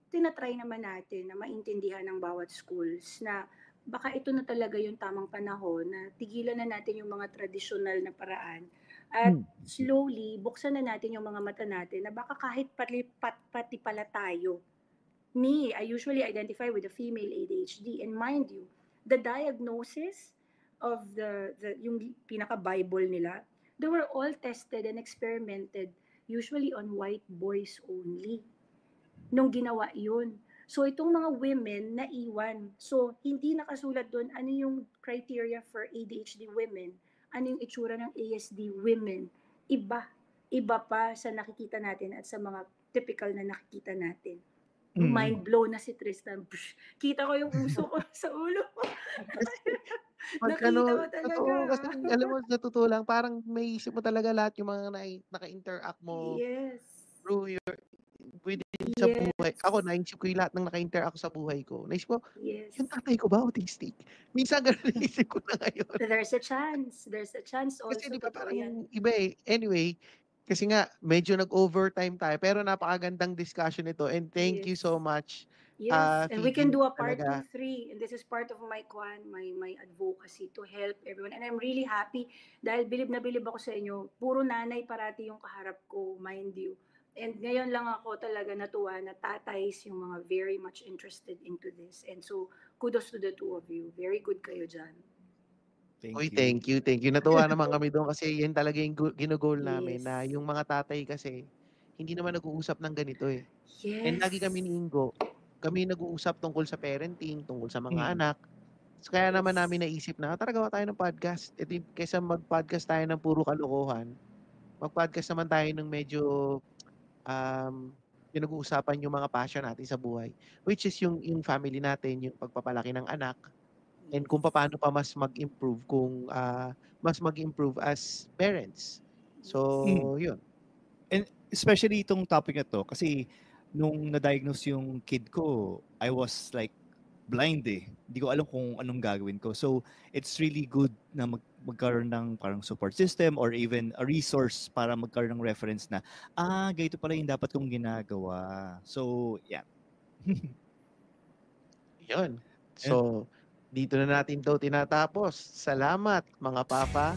tinatry naman natin na maintindihan ng bawat schools na baka ito na talaga yung tamang panahon na tigilan na natin yung mga tradisyonal na paraan at slowly buksan na natin yung mga mata natin na baka kahit pati pala tayo. Me, I usually identify with a female ADHD, and mind you, the diagnosis of yung pinaka-Bible nila, they were all tested and experimented usually on white boys only nung ginawa yun. So, itong mga women na iwan. So, hindi nakasulat doon ano yung criteria for ADHD women, ano yung itsura ng ASD women. Iba. Iba pa sa nakikita natin at sa mga typical na nakikita natin. Mind blown na si Tristan. Psh, kita ko yung uso ko sa ulo. Nakita ko talaga. Totoo, kasi alam mo, sa totoo lang, parang may isip mo talaga lahat yung mga naka-interact mo Yes. through your, within sa buhay. Ako, naisip ko yung lahat ng naka-interact sa buhay ko. Naisip ko, Yes. yung tatay ko ba autistic? Minsan ganun naisip ko na ngayon. There's a chance. There's a chance also. Kasi di ba totoo yan. parang iba eh. Anyway, kasi nga, medyo nag-overtime tayo. Pero napakagandang discussion ito. And thank you Yes. so much. Yes, and we can Phoebe, do a part talaga. 2, 3, and this is part of my my advocacy to help everyone. And I'm really happy dahil bilib na bilib ako sa inyo. Puro nanay parati yung kaharap ko, mind you. And ngayon lang ako talaga natuwa na tatays yung mga very much interested into this. And so, kudos to the two of you. Very good kayo dyan. Thank you. Natuwa naman kami doon kasi yan talaga yung ginugol namin Yes. na yung mga tatay kasi hindi naman nag-uusap ng ganito eh. Yes. And lagi kami ni Ingo, kami nag-uusap tungkol sa parenting, tungkol sa mga anak. So, kaya naman namin naisip na, tara gawa tayo ng podcast. E di, kaysa mag-podcast tayo ng puro kalokohan, mag-podcast naman tayo ng medyo pinag-uusapan yung mga passion natin sa buhay. Which is yung family natin, yung pagpapalaki ng anak, and kung paano pa mas mag-improve mas mag-improve as parents. So, yun. And especially itong topic na to kasi nung na-diagnose yung kid ko, I was like blind eh. Hindi ko alam kung anong gagawin ko. So, it's really good na magkaroon ng parang support system or even a resource para magkaroon ng reference na, ganito pala yung dapat kong ginagawa. So, yeah. Yun. So, dito na natin to tinatapos. Salamat, mga papa.